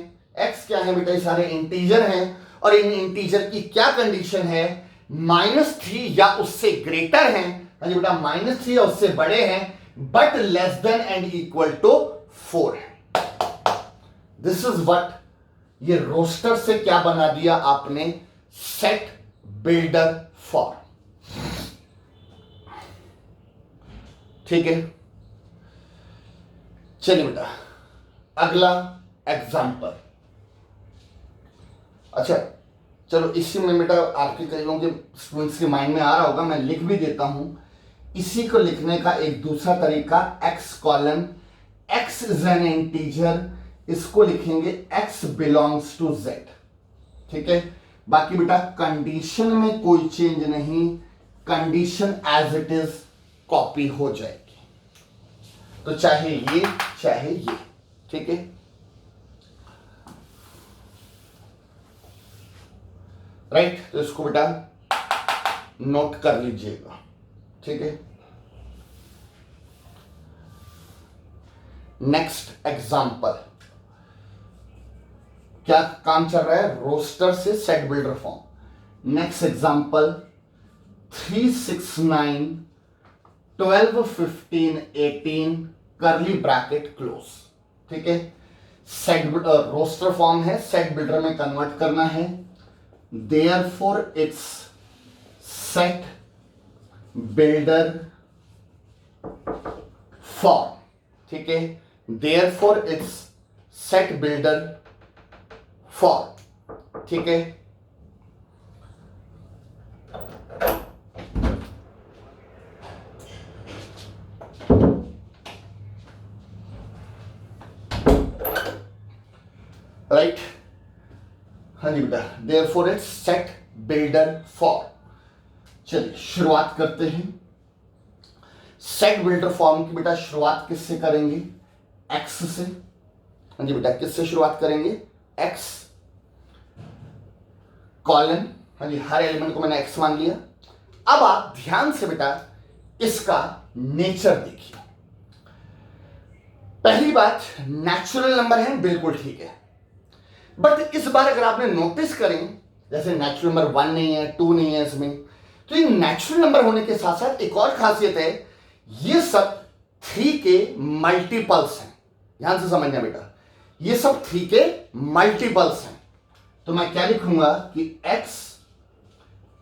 x क्या है बेटा, ये सारे इंटीजर हैं। और इन इंटीजर की क्या कंडीशन है, -3 या उससे ग्रेटर हैं, बेटा -3 या उससे बड़े हैं, but less than and equal to 4 है। दिस इज व्हाट, ये रोस्टर से क्या बना दिया आपने, सेट बिल्डर फॉर्म, ठीक है। चलिए बेटा अगला एग्जाम्पल। अच्छा चलो, इसी में बेटा आपके कई लोगों के स्टूडेंट्स के माइंड में आ रहा होगा, मैं लिख भी देता हूं। इसी को लिखने का एक दूसरा तरीका, x colon, x is an integer, इसको लिखेंगे x बिलोंग्स टू z। ठीक है। बाकी बेटा कंडीशन में कोई चेंज नहीं, condition as it is copy हो जाएगी, तो चाहे ये, ठीक है। राइट, तो इसको बेटा नोट कर लीजिएगा, ठीक है। नेक्स्ट एग्जांपल, क्या काम चल रहा है, रोस्टर से set builder form. Next example 369 12 15 18 करली ब्रैकेट क्लोज, ठीक है। सेट रोस्टर फॉर्म है, सेट बिल्डर में कन्वर्ट करना है, therefore it's set builder form, ठीक है। Therefore it's set builder form, ठीक है। राइट, हाँ जी बेटा, therefore it's set builder form. चलिए शुरुआत करते हैं। सेट बिल्डर फॉर्म की बेटा शुरुआत किससे करेंगे, एक्स से। हाँ जी बेटा, किससे शुरुआत करेंगे, एक्स कॉलन, हाँ जी, हर एलिमेंट को मैंने एक्स मान लिया। अब आप ध्यान से बेटा इसका नेचर देखिए। पहली बात, नेचुरल नंबर है, बिल्कुल ठीक है, बट इस बार अगर आपने नोटिस करें, जैसे नेचुरल नंबर 1 नहीं है, 2 नहीं है इसमें, तो ये नेचुरल नंबर होने के साथ साथ एक और खासियत है, ये सब 3 के मल्टीपल्स हैं। ध्यान से समझना बेटा, ये सब 3 के मल्टीपल्स हैं। तो मैं क्या लिखूंगा कि x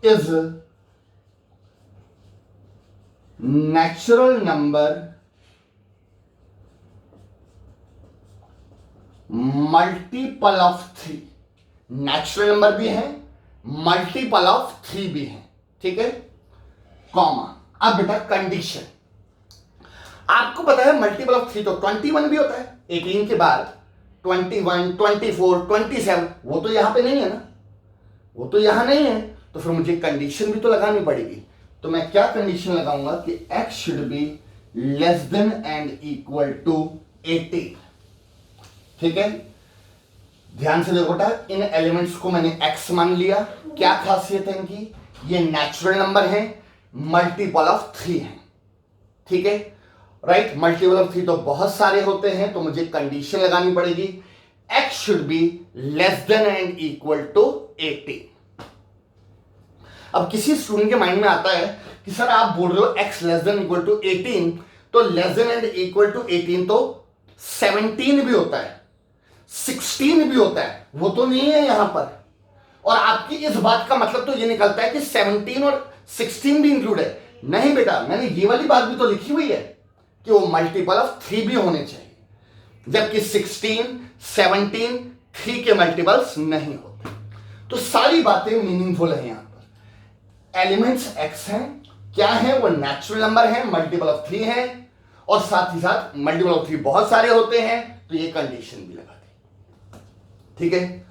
is natural number multiple of 3। Natural number भी है, मल्टीपल ऑफ 3 भी है, ठीक है, कॉमा। अब बेटा कंडीशन, आपको पता है मल्टीपल ऑफ 3 तो 21 भी होता है, 18 के बाद 21, 24, 27, वो तो यहां पे नहीं है ना, वो तो यहां नहीं है, तो फिर मुझे कंडीशन भी तो लगानी पड़ेगी। तो मैं क्या कंडीशन लगाऊंगा कि x should be less than and equal to 18, ठीक है। ध्यान से देखो बेटा, इन एलिमेंट्स को मैंने x मान लिया। क्या खासियत है इनकी, ये नेचुरल नंबर है, मल्टीपल ऑफ 3 है, ठीक है। राइट, मल्टीपल ऑफ 3 तो बहुत सारे होते हैं, तो मुझे कंडीशन लगानी पड़ेगी, x should be less than and equal to 18। अब किसी स्टूडेंट के माइंड में आता है कि सर आप बोल रहे हो x less than equal to 18, तो less than and equal to 18 तो 17 भी होता है, 16 भी होता है, वो तो नहीं है यहां पर। और आपकी इस बात का मतलब तो ये निकलता है कि 17 और 16 भी इंक्लूड है। नहीं बेटा, मैंने ये वाली बात भी तो लिखी हुई है कि वो मल्टीपल ऑफ 3 भी होने चाहिए, जबकि 16, 17 3 के मल्टीपल्स नहीं होते। तो सारी बातें मीनिंगफुल है। यहां पर एलिमेंट्स x हैं, क्या है, वो नेचुरल नंबर है, मल्टीपल ऑफ 3 है, और साथ ही साथ मल्टीपल ऑफ 3 बहुत सारे होते हैं, तो ये कंडीशन भी लगा दी, ठीक है।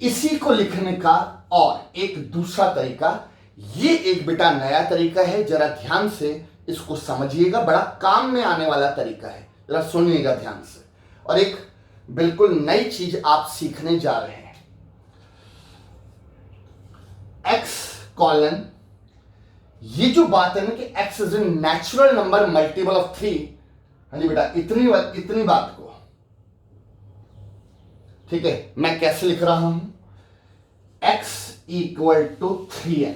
इसी को लिखने का और एक दूसरा तरीका, ये एक बेटा नया तरीका है, जरा ध्यान से इसको समझिएगा, बड़ा काम में आने वाला तरीका है, जरा सुनिएगा ध्यान से, और एक बिल्कुल नई चीज आप सीखने जा रहे हैं। x कॉलन, ये जो बात है ना कि x is a natural number multiple of 3, हाँ जी बेटा, इतनी बात को, ठीक है, मैं कैसे लिख रहा हूं, x इक्वल टू 3n।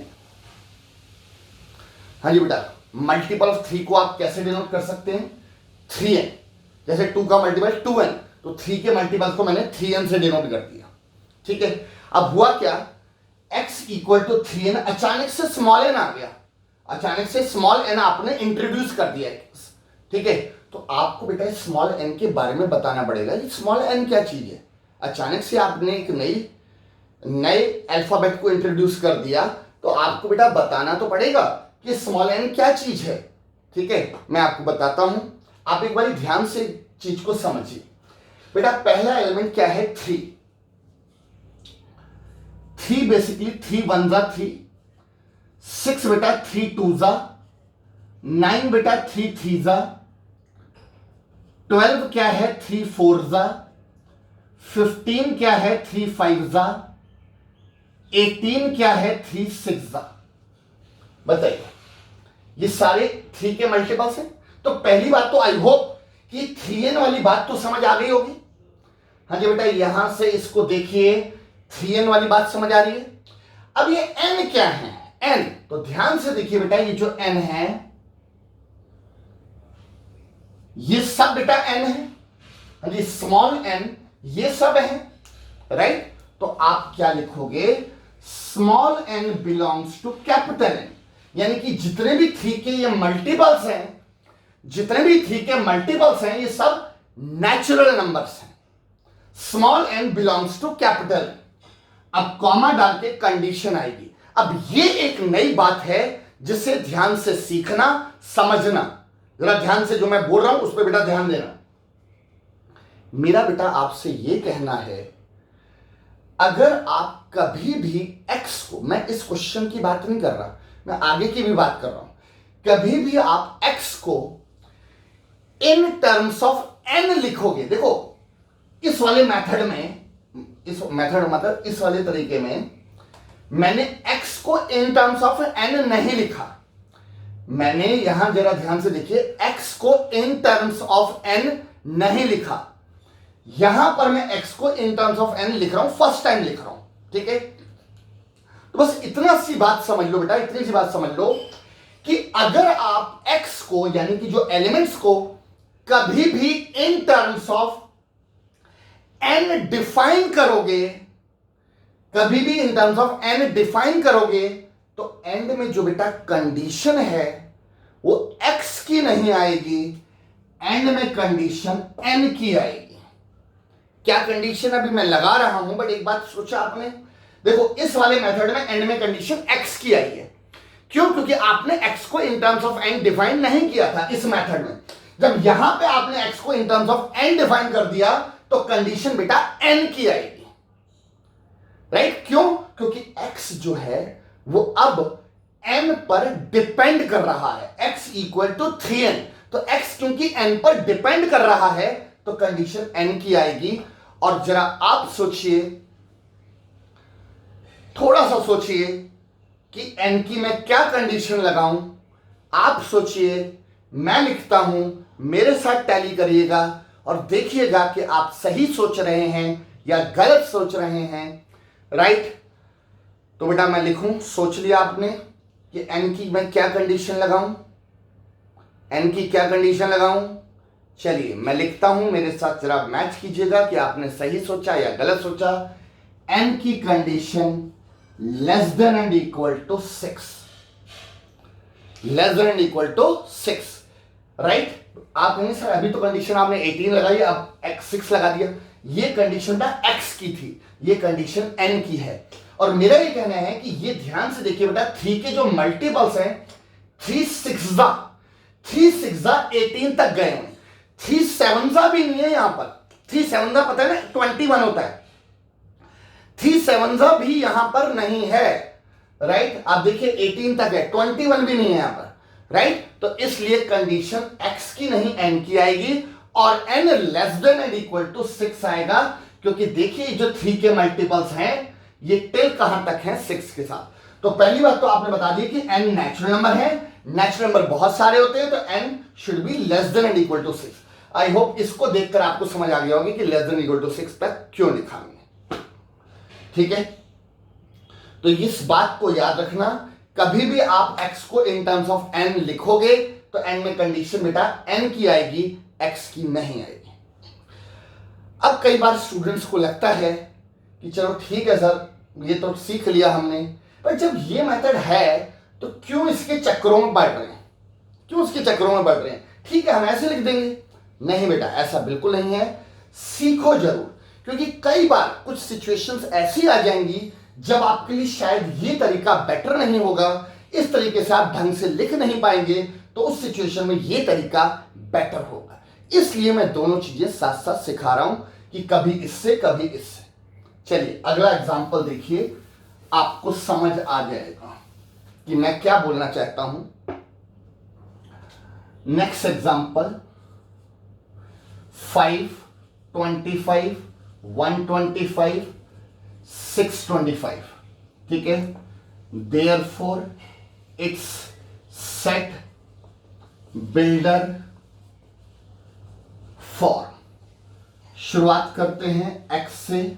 हाँ जी बेटा, मल्टीपल ऑफ 3 को आप कैसे डिनोट कर सकते हैं, 3n, जैसे 2 का मल्टीपल 2n, तो 3 के मल्टीपल को मैंने 3n से डिनोट कर दिया, ठीक है। अब हुआ क्या, x इक्वल टू 3n, अचानक से स्मॉल n आ गया, अचानक से स्मॉल n आपने इंट्रोड्यूस कर दिया, ठीक है। तो आपको बेटा स्मॉल n के बारे में बताना पड़ेगा, ये स्मॉल n क्या चीज है। अचानक से आपने एक नए अल्फाबेट को इंट्रोड्यूस कर दिया, तो आपको बेटा बताना तो पड़ेगा कि स्मॉल n क्या चीज है, ठीक है। मैं आपको बताता हूं, आप एक बार ध्यान से चीज को समझिए। बेटा पहला एलिमेंट क्या है, 3, 3 बेसिकली 3 1 जा 3, 6 बेटा 3 2 जा, 9 बेटा 3 3 जा, 12 क्या है 3 4 जा, 15 क्या है 3 5 जा, 18 क्या है 3 6 जा। बताइए, ये सारे 3 के मल्टीपल्स हैं। तो पहली बात तो आई होप कि 3n वाली बात तो समझ आ गई होगी। हाँ जी बेटा, यहां से इसको देखिए, 3n वाली बात समझ आ रही है। अब ये n क्या है, n, तो ध्यान से देखिए बेटा, ये जो n है ये सब बेटा n है। हाँ जी, स्मॉल n ये सब है, राइट। तो आप क्या लिखोगे, small n belongs to capital n, यानी कि जितने भी 3 के ये मल्टीपल्स हैं, जितने भी 3 के मल्टीपल्स हैं, ये सब नेचुरल नंबर्स हैं। Small n belongs to capital. अब कॉमा डाल के कंडीशन आएगी। अब ये एक नई बात है जिसे ध्यान से सीखना, समझना। जरा ध्यान से जो मैं बोल रहा हूं उस पर बेटा ध्यान देना। मेरा बेटा आपसे ये कहना है, अगर आप कभी भी x को, मैं इस क्वेश्चन की बात नहीं कर रहा, मैं आगे की भी बात कर रहा हूं, कभी भी आप x को इन टर्म्स ऑफ n लिखोगे, देखो इस वाले मेथड में, इस मेथड मतलब इस वाले तरीके में मैंने x को इन टर्म्स ऑफ n नहीं लिखा। मैंने यहां जरा ध्यान से देखिए, x को इन टर्म्स ऑफ n नहीं लिखा। यहां पर मैं x को इन टर्म्स ऑफ n लिख रहा हूं, फर्स्ट टाइम लिख रहा हूं, ठीक है। तो बस इतना सी बात समझ लो बेटा, इतनी सी बात समझ लो कि अगर आप x को, यानी कि जो एलिमेंट्स को कभी भी in terms of n define करोगे, कभी भी in terms of n define करोगे, तो एंड में जो बेटा कंडीशन है वो x की नहीं आएगी, एंड में कंडीशन n की आएगी। क्या कंडीशन अभी मैं लगा रहा हूं, बट एक बात सोचा आपने, देखो इस वाले मेथड में एंड में कंडीशन x की आई है। क्यों? क्योंकि आपने x को in terms of n define नहीं किया था इस मेथड में। जब यहां पे आपने x को in terms of n define कर दिया तो कंडीशन बेटा n की आएगी, राइट। क्यों? क्योंकि x जो है वो अब n पर डिपेंड कर रहा है, x इक्वल टू 3n। तो x क्योंकि n पर डिपेंड कर रहा है तो कंडीशन n की आएगी। और जरा आप सोचिए, थोड़ा सा सोचिए कि n की मैं क्या कंडीशन लगाऊं। आप सोचिए, मैं लिखता हूं, मेरे साथ टैली करिएगा और देखिएगा कि आप सही सोच रहे हैं या गलत सोच रहे हैं, राइट। तो बेटा मैं लिखूं, सोच लिया आपने कि n की मैं क्या कंडीशन लगाऊं, n की क्या कंडीशन लगाऊं। चलिए मैं लिखता हूं, मेरे साथ जरा मैच कीजिएगा कि आपने सही सोचा या गलत सोचा। n की condition less than and equal to 6, less than and equal to 6, right. आप कहेंगे सर अभी तो कंडीशन आपने 18 लगाई, अब x 6 लगा दिया। ये कंडीशन था x की थी, ये कंडीशन n की है। और मेरा ये कहना है कि ये ध्यान से देखिए बेटा, 3 के जो मल्टीपल्स हैं, 3 6 जा, 3 6 जा 18 तक गए हैं, 3 7 जा भी नहीं है यहां पर। 3 7 जा पता है ना 21 होता है, 3 7 जा भी यहां पर नहीं है, राइट। आप देखिए 18 तक है, 21 भी नहीं है यहां पर, राइट। तो इसलिए कंडीशन x की नहीं n की आएगी और n less than and equal to 6 आएगा, क्योंकि देखिए जो 3 के मल्टीपल्स हैं ये टिल कहां तक है, 6 के साथ। तो पहली बात तो आपने बता दी कि n नेचुरल नंबर है, नेचुरल नंबर बहुत सारे होते हैं, तो n should be less than and equal to 6। I hope इसको देखकर आपको समझ आ गया होगा कि लेस देन इक्वल टू 6 तक क्यों लिखा हमने, ठीक है। तो इस बात को याद रखना, कभी भी आप x को इन टर्म्स ऑफ n लिखोगे तो n में कंडीशन बेटा n की आएगी, x की नहीं आएगी। अब कई बार स्टूडेंट्स को लगता है कि चलो ठीक है सर, ये तो सीख लिया हमने, पर जब ये मेथड है तो क्यों इसके चक्करों में पड़ रहे हैं, क्यों इसके चक्करों में पड़ रहे हैं। ठीक है हम ऐसे लिख देंगे, नहीं बेटा ऐसा बिल्कुल नहीं है, सीखो जरूर, क्योंकि कई बार कुछ सिचुएशंस ऐसी आ जाएंगी जब आपके लिए शायद ये तरीका बेटर नहीं होगा, इस तरीके से आप ढंग से लिख नहीं पाएंगे, तो उस सिचुएशन में ये तरीका बेटर होगा। इसलिए मैं दोनों चीजें साथ साथ सिखा रहा हूं कि कभी इससे कभी इससे। चलिए अगला एग्जांपल देखिए, आपको समझ आ जाएगा कि मैं क्या बोलना चाहता हूं। नेक्स्ट एग्जांपल 5, 25, 125, 625, ठीक है। Therefore it's set builder for. शुरुआत करते हैं x से।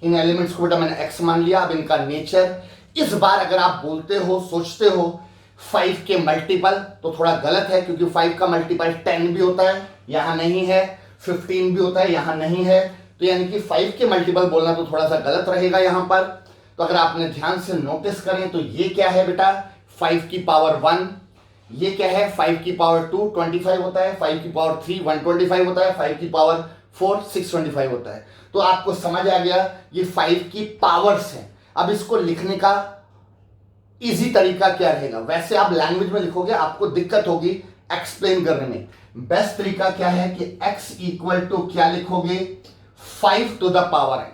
इन एलिमेंट्स को बेटा मैंने x मान लिया। अब इनका नेचर, इस बार अगर आप बोलते हो, सोचते हो 5 के मल्टीपल, तो थोड़ा गलत है, क्योंकि 5 का मल्टीपल 10 भी होता है, यहां नहीं है। 15 भी होता है, यहां नहीं है। तो यानी कि 5 के मल्टीपल बोलना तो थोड़ा सा गलत रहेगा यहां पर। तो अगर आपने ध्यान से नोटिस करें तो ये क्या है बेटा, 5 की पावर 1। ये क्या है, 5 की पावर 2 25 होता है, 5 की पावर 3 125 होता है, 5 की पावर 4 625 होता है। तो आपको समझ आ गया ये 5 की पावर्स हैं। अब इसको लिखने का इजी तरीका क्या रहेगा। वैसे आप लैंग्वेज में लिखोगे आपको दिक्कत होगी एक्सप्लेन करने में। बेस्ट तरीका क्या है कि x इक्वल टू क्या लिखोगे, 5 टू द पावर n।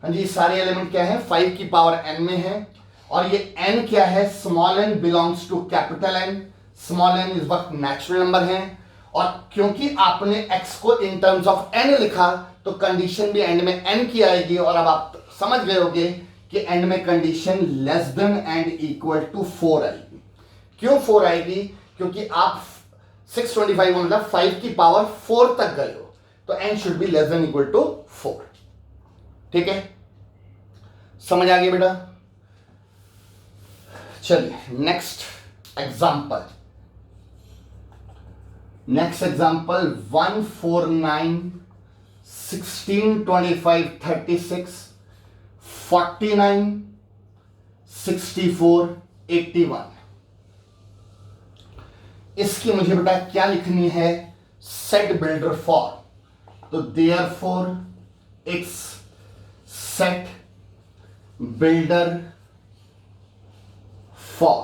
हाँ जी, सारे एलिमेंट क्या है, 5 की पावर n में है। और ये n क्या है, small n belongs to capital n। Small n इस वक्त नेचुरल नंबर है, और क्योंकि आपने x को इन टर्म्स ऑफ n लिखा तो कंडीशन भी एंड में n की आएगी। और अब आप समझ गए होंगे कि एंड में condition less than and equal to 4 आएगी। क्यों 4 आएगी, क्योंकि आप 625 मतलब 5 की पावर 4 तक गए हो, तो n should be less than equal to 4। ठीक है, समझ आ गई बेटा। चलिए नेक्स्ट एग्जांपल 149 16 25 36 49 64 81। इसकी मुझे बेटा क्या लिखनी है, सेट बिल्डर फॉर। तो therefore it's set builder for.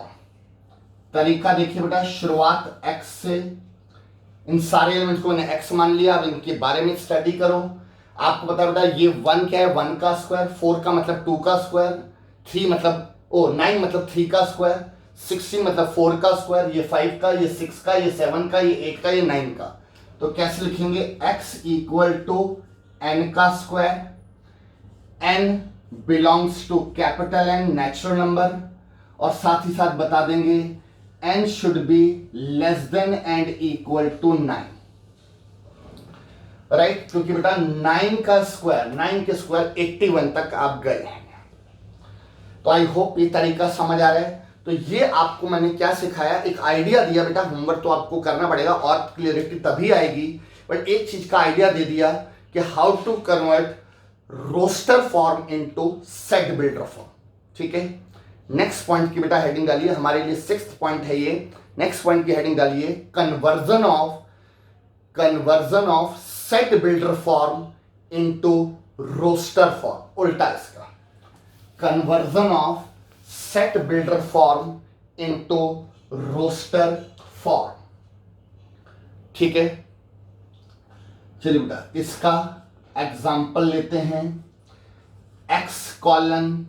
तरीका देखिए बेटा, शुरुआत x से। इन सारे एलिमेंट्स को मैंने x मान लिया। अब इनके बारे में स्टडी करो। आपको पता बेटा ये 1 क्या है, 1 का स्क्वायर, 4 का मतलब 2 का स्क्वायर, 3 मतलब 9 मतलब 3 का स्क्वायर, 16 मतलब 4 का स्क्वायर, ये 5 का, ये 6 का, ये 7 का, ये 8 का, ये 9 का। तो कैसे लिखेंगे, x इक्वल टू n का square. n belongs to capital N natural number, और साथ ही साथ बता देंगे n should be less than and equal to 9, right. क्योंकि बेटा 9 का स्क्वायर, 9 के स्क्वायर 81 तक आप गए हैं। तो आई होप ये तरीका समझ आ रहा है। तो ये आपको मैंने क्या सिखाया, एक आइडिया दिया बेटा। होमवर्क तो आपको करना पड़ेगा और क्लियरिटी तभी आएगी, बट एक चीज का आइडिया दे दिया कि how to convert roster form into set builder form. ठीक है, नेक्स्ट पॉइंट की बेटा हेडिंग डालिए, हमारे लिए 6th पॉइंट है ये। नेक्स्ट पॉइंट की हेडिंग डालिए, conversion of set builder form into roster form. उल्टा इसका, conversion of set builder form into roster form. ठीक है, चलिए बेटा इसका एग्जाम्पल लेते हैं। x colon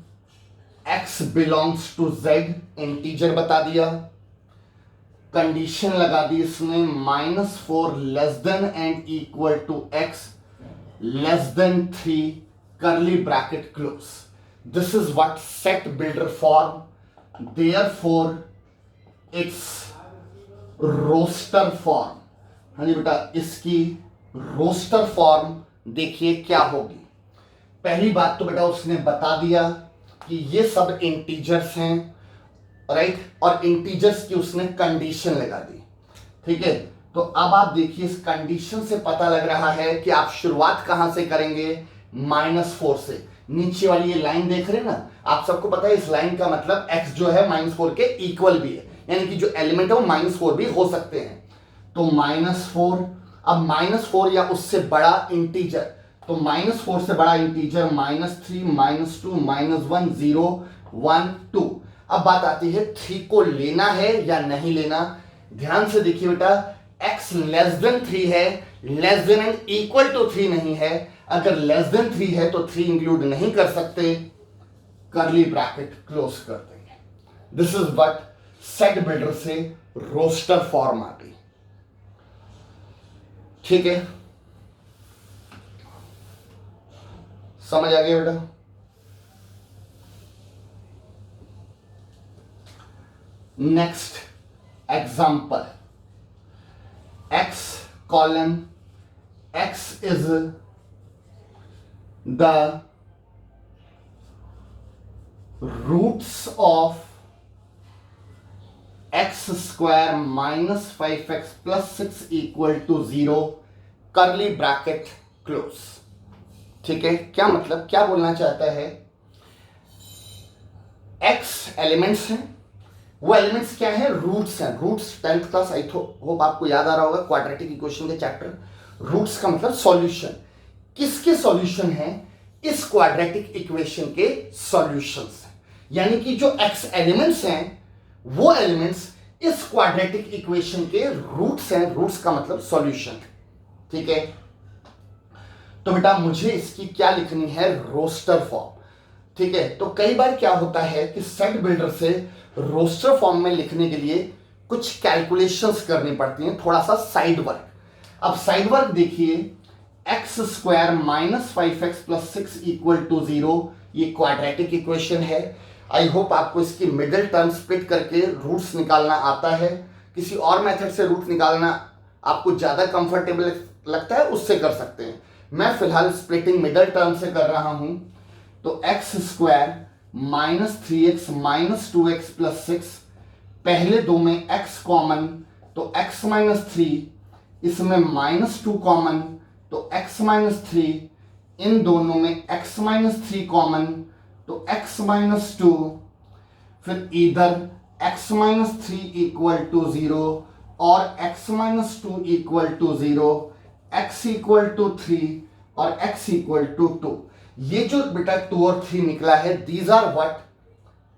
x belongs to z, integer बता दिया। कंडीशन लगा दी इसमें -4 less than and equal to x less than 3 curly bracket close. This is what set builder form, therefore it's roster form. हाँ जी बेटा, इसकी रोस्टर फॉर्म देखिए क्या होगी। पहली बात तो बेटा उसने बता दिया कि ये सब इंटीजर्स हैं, राइट, और इंटीजर्स की उसने कंडीशन लगा दी। ठीक है, तो अब आप देखिए इस कंडीशन से पता लग रहा है कि आप शुरुआत कहां से करेंगे, -4 से। नीचे वाली ये लाइन देख रहे हैं ना, आप सबको पता है इस लाइन का मतलब x जो है -4 के इक्वल भी है, यानी कि जो एलिमेंट है वो -4 भी हो सकते हैं। तो -4, अब -4 या उससे बड़ा इंटीजर, तो -4 से बड़ा इंटीजर -3 -2 -1 0 1 2। अब बात आती है 3 को लेना है या नहीं लेना। ध्यान से देखिए बेटा, x लेस देन 3 है, less than and equal to 3 नहीं है। अगर लेस देन 3 है तो 3 इंक्लूड नहीं कर सकते, करली ब्रैकेट क्लोज कर देंगे। This is what set builder से रोस्टर फॉर्म आ गई। ठीक है, समझ आ गया बेटा? Next example, x colon x is the roots of x square minus 5x plus 6 equal to 0 करली ब्रैकेट क्लोज। ठीक है, क्या मतलब, क्या बोलना चाहता है? x एलिमेंट्स हैं, वो एलिमेंट्स क्या है? रूट्स हैं। रूट्स 10th क्लास आई होप आपको याद आ रहा होगा, क्वाड्रेटिक इक्वेशन के चैप्टर। रूट्स का मतलब सॉल्यूशन। किसके सॉल्यूशन है? इस क्वाड्रेटिक इक्वेशन के सॉल्यूशंस हैं। यानी कि जो x एलिमेंट्स हैं वो एलिमेंट्स इस क्वाड्रेटिक इक्वेशन के रूट्स हैं। रूट्स का मतलब सॉल्यूशन। ठीक है, तो बेटा मुझे इसकी क्या लिखनी है? Roster form. ठीक है, तो कई बार क्या होता है कि सेट बिल्डर से रोस्टर फॉर्म में लिखने के लिए कुछ कैलकुलेशंस करनी पड़ती हैं, थोड़ा सा साइड वर्क। अब साइड वर्क देखिए, x square minus 5x plus 6 equal to 0, ये क्वाड्रेटिक इक्वेशन है। आई होप आपको इसकी मिडिल टर्म स्प्लिट करके रूट्स निकालना आता है। किसी और मेथड से रूट निकालना आपको ज़्यादा कंफर्टेबल लगता है, उससे कर सकते हैं। मैं फिलहाल स्प्लिटिंग मिडिल टर्म से कर रहा हूं। तो x square minus 3x minus 2x plus 6, पहले दो में x कॉमन तो x माइनस 3, इसमें माइनस 2 कॉमन तो x माइनस 3, इन दोनों में x माइनस 3 कॉमन तो x माइनस 2, फिर इधर x माइनस 3 इक्वल टू 0 और x minus 2 equal to 0, x equal to 3 और x इक्वल टू 2। ये जो बेटा 2 और 3 निकला है, दीज आर व्हाट?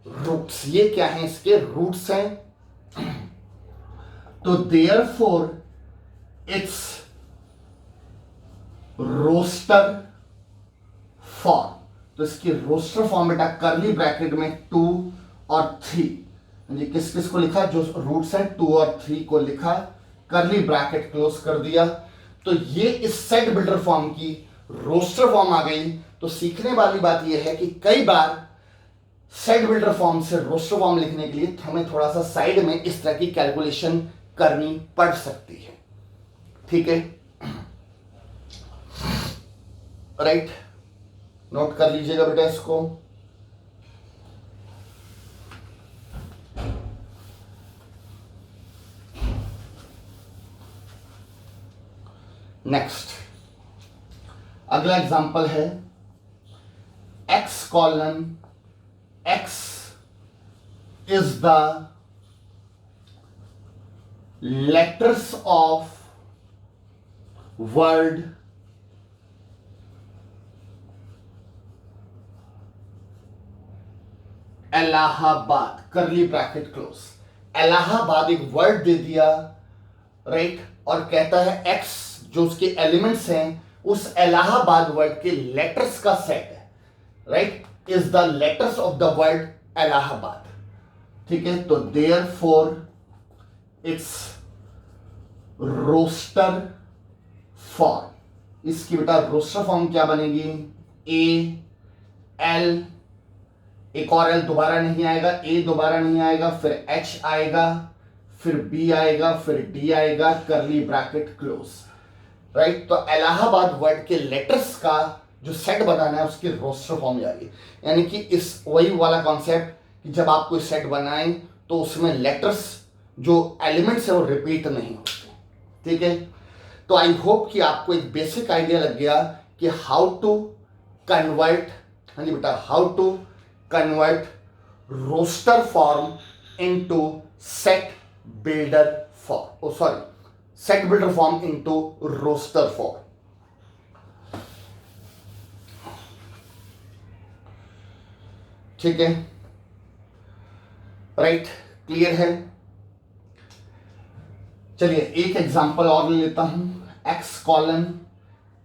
रूट्स। ये क्या है? इसके रूट्स हैं। तो देयरफॉर इट्स रोस्टर फॉर्म। तो इसकी रोस्टर फॉर्म बेटा करली ब्रैकेट में 2 और 3, ये किस किस को लिखा? जो रूट्स हैं 2 और 3 को लिखा, करली ब्रैकेट क्लोज कर दिया। तो ये इस सेट बिल्डर फॉर्म की रोस्टर फॉर्म आ गई। तो सीखने वाली बात यह है कि कई बार सेट बिल्डर फॉर्म से रोस्टर फॉर्म लिखने के लिए हमें थोड़ा सा साइड में इस तरह की कैलकुलेशन करनी पड़ सकती है। ठीक है, राइट, नोट कर लीजिएगा बेटा इसको। नेक्स्ट अगला एग्जांपल है x colon x is the letters of word Allahabad, करली ब्रैकेट क्लोज। इलाहाबाद एक वर्ड दे दिया, राइट, और कहता है x जो उसके एलिमेंट्स हैं उस इलाहाबाद वर्ड के लेटर्स का सेट है, right, is the letters of the word Allahabad. ठीक है, तो देयरफॉर इट्स रोस्टर फॉर्म। इसकी बेटा रोस्टर फॉर्म क्या बनेगी? ए एल, एक और एल दोबारा नहीं आएगा, ए दोबारा नहीं आएगा, फिर एच आएगा, फिर बी आएगा, फिर डी आएगा, करली ब्रैकेट क्लोज, राइट। तो इलाहाबाद वर्ड के लेटर्स का जो सेट बनाना है उसकी रोस्टर फॉर्म जाएगी। यानी कि इस वही वाला कॉन्सेप्ट कि जब आप कोई सेट बनाएं तो उसमें लेटर्स जो एलिमेंट्स है वो रिपीट नहीं होते। ठीक है, तो आई होप कि आपको एक बेसिक आइडिया लग गया कि हाउ टू कन्वर्ट, हाँ जी बेटा, how to convert roster form into set builder form, sorry, set builder form into roster form. ठीक है, राइट, क्लियर है। चलिए एक एग्जांपल और ले लेता हूं। x colon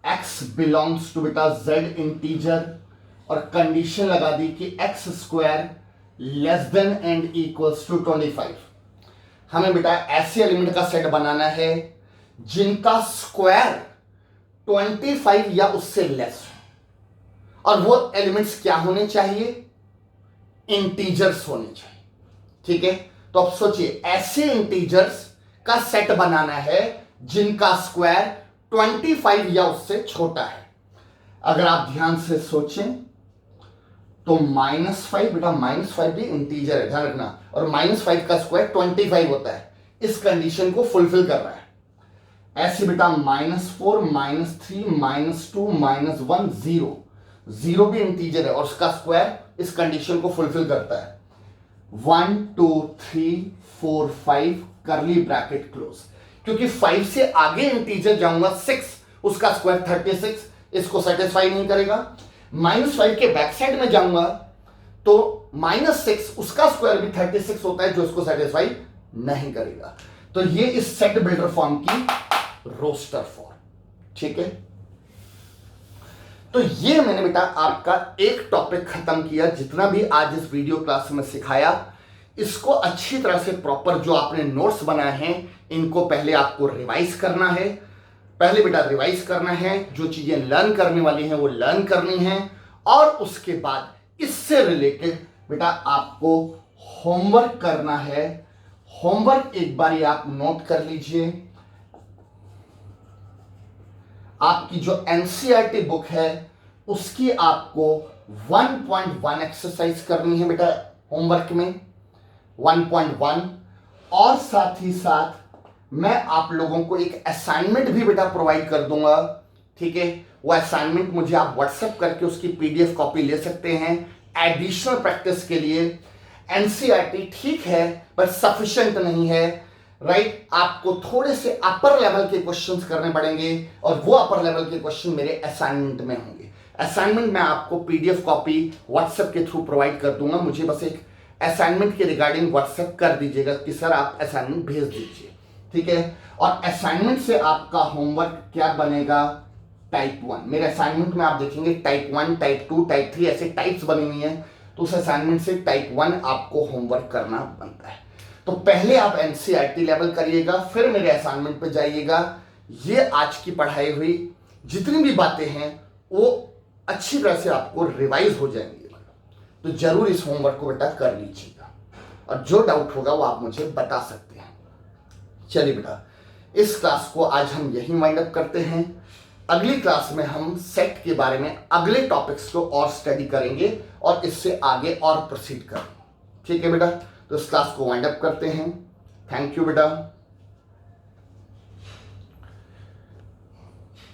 x belongs to बेटा z इंटीजर और कंडीशन लगा दी कि x square less than and equals to 25। हमें बेटा ऐसे एलिमेंट का सेट बनाना है जिनका स्क्वायर 25 या उससे लेस हो, और वो एलिमेंट्स क्या होने चाहिए, इंटीजर्स होने चाहिए। ठीक है, तो अब सोचिए ऐसे इंटीजर्स का सेट बनाना है जिनका स्क्वायर 25 या उससे छोटा है। अगर आप ध्यान से सोचें तो -5, बेटा -5 भी इंटीजर है, ध्यान रखना, और -5 का स्क्वायर 25 होता है, इस कंडीशन को फुलफिल कर रहा है। ऐसे बेटा -4, -3, -2, -1, 0, 0 भी इंटीजर है और उसका स्क्वायर इस कंडीशन को फुलफिल करता है। 1 2 3 4 5 करली ब्रैकेट क्लोज, क्योंकि 5 से आगे इंटीजर जाऊंगा 6, उसका स्क्वायर 36, इसको सेटिस्फाई नहीं करेगा। -5 के बैक साइड में जाऊंगा तो -6, उसका स्क्वायर भी 36 होता है, जो इसको सेटिस्फाई नहीं करेगा। तो ये इस सेट बिल्डर फॉर्म की रोस्टर फॉर्म। ठीक है, तो ये मैंने बेटा आपका एक टॉपिक खत्म किया। जितना भी आज इस वीडियो क्लास में सिखाया, इसको अच्छी तरह से प्रॉपर जो आपने नोट्स बनाए हैं इनको पहले आपको रिवाइज करना है। पहले बेटा रिवाइज करना है, जो चीजें लर्न करने वाली हैं वो लर्न करनी है, और उसके बाद इससे रिलेटेड बेटा आपको होमवर्क करना है। होमवर्क एक बार आप नोट कर लीजिए। आपकी जो एनसीईआरटी बुक है उसकी आपको 1.1 एक्सरसाइज करनी है बेटा होमवर्क में, 1.1, और साथ ही साथ मैं आप लोगों को एक असाइनमेंट भी बेटा प्रोवाइड कर दूंगा। ठीक है, वो असाइनमेंट मुझे आप व्हाट्सएप करके उसकी पीडीएफ कॉपी ले सकते हैं एडिशनल प्रैक्टिस के लिए। एनसीईआरटी ठीक है पर सफिशिएंट नहीं है, राइट। आपको थोड़े से अपर लेवल के क्वेश्चंस करने पड़ेंगे, और वो अपर लेवल के क्वेश्चन मेरे असाइनमेंट में होंगे। असाइनमेंट मैं आपको पीडीएफ कॉपी व्हाट्सएप के थ्रू प्रोवाइड कर दूंगा। मुझे बस एक असाइनमेंट के रिगार्डिंग व्हाट्सएप कर दीजिएगा कि सर आप असाइनमेंट भेज दीजिए। ठीक है, और असाइनमेंट से आपका होमवर्क क्या बनेगा, टाइप 1। मेरे असाइनमेंट में आप देखेंगे टाइप 1, टाइप 2, टाइप 3 ऐसे टाइप्स बनी हुई हैं, तो उस असाइनमेंट से टाइप 1 आपको होमवर्क करना बनता है। तो पहले आप एनसीईआरटी लेवल करिएगा, फिर मेरे असाइनमेंट पे जाइएगा। ये आज की पढ़ाई हुई जितनी भी बातें हैं वो अच्छी तरह से आपको रिवाइज हो जाएंगी। तो जरूर इस होमवर्क को बेटा कर लीजिएगा, और जो डाउट होगा वो आप मुझे बता सकते हैं। चलिए बेटा, इस क्लास को आज हम यही वाइंड अप करते हैं। अगली क्लास में हम सेट के बारे में अगले टॉपिक्स को और स्टडी करेंगे और इससे आगे और प्रोसीड करेंगे। ठीक है बेटा, तो इस क्लास को वाइंड अप करते हैं। थैंक यू बेटा।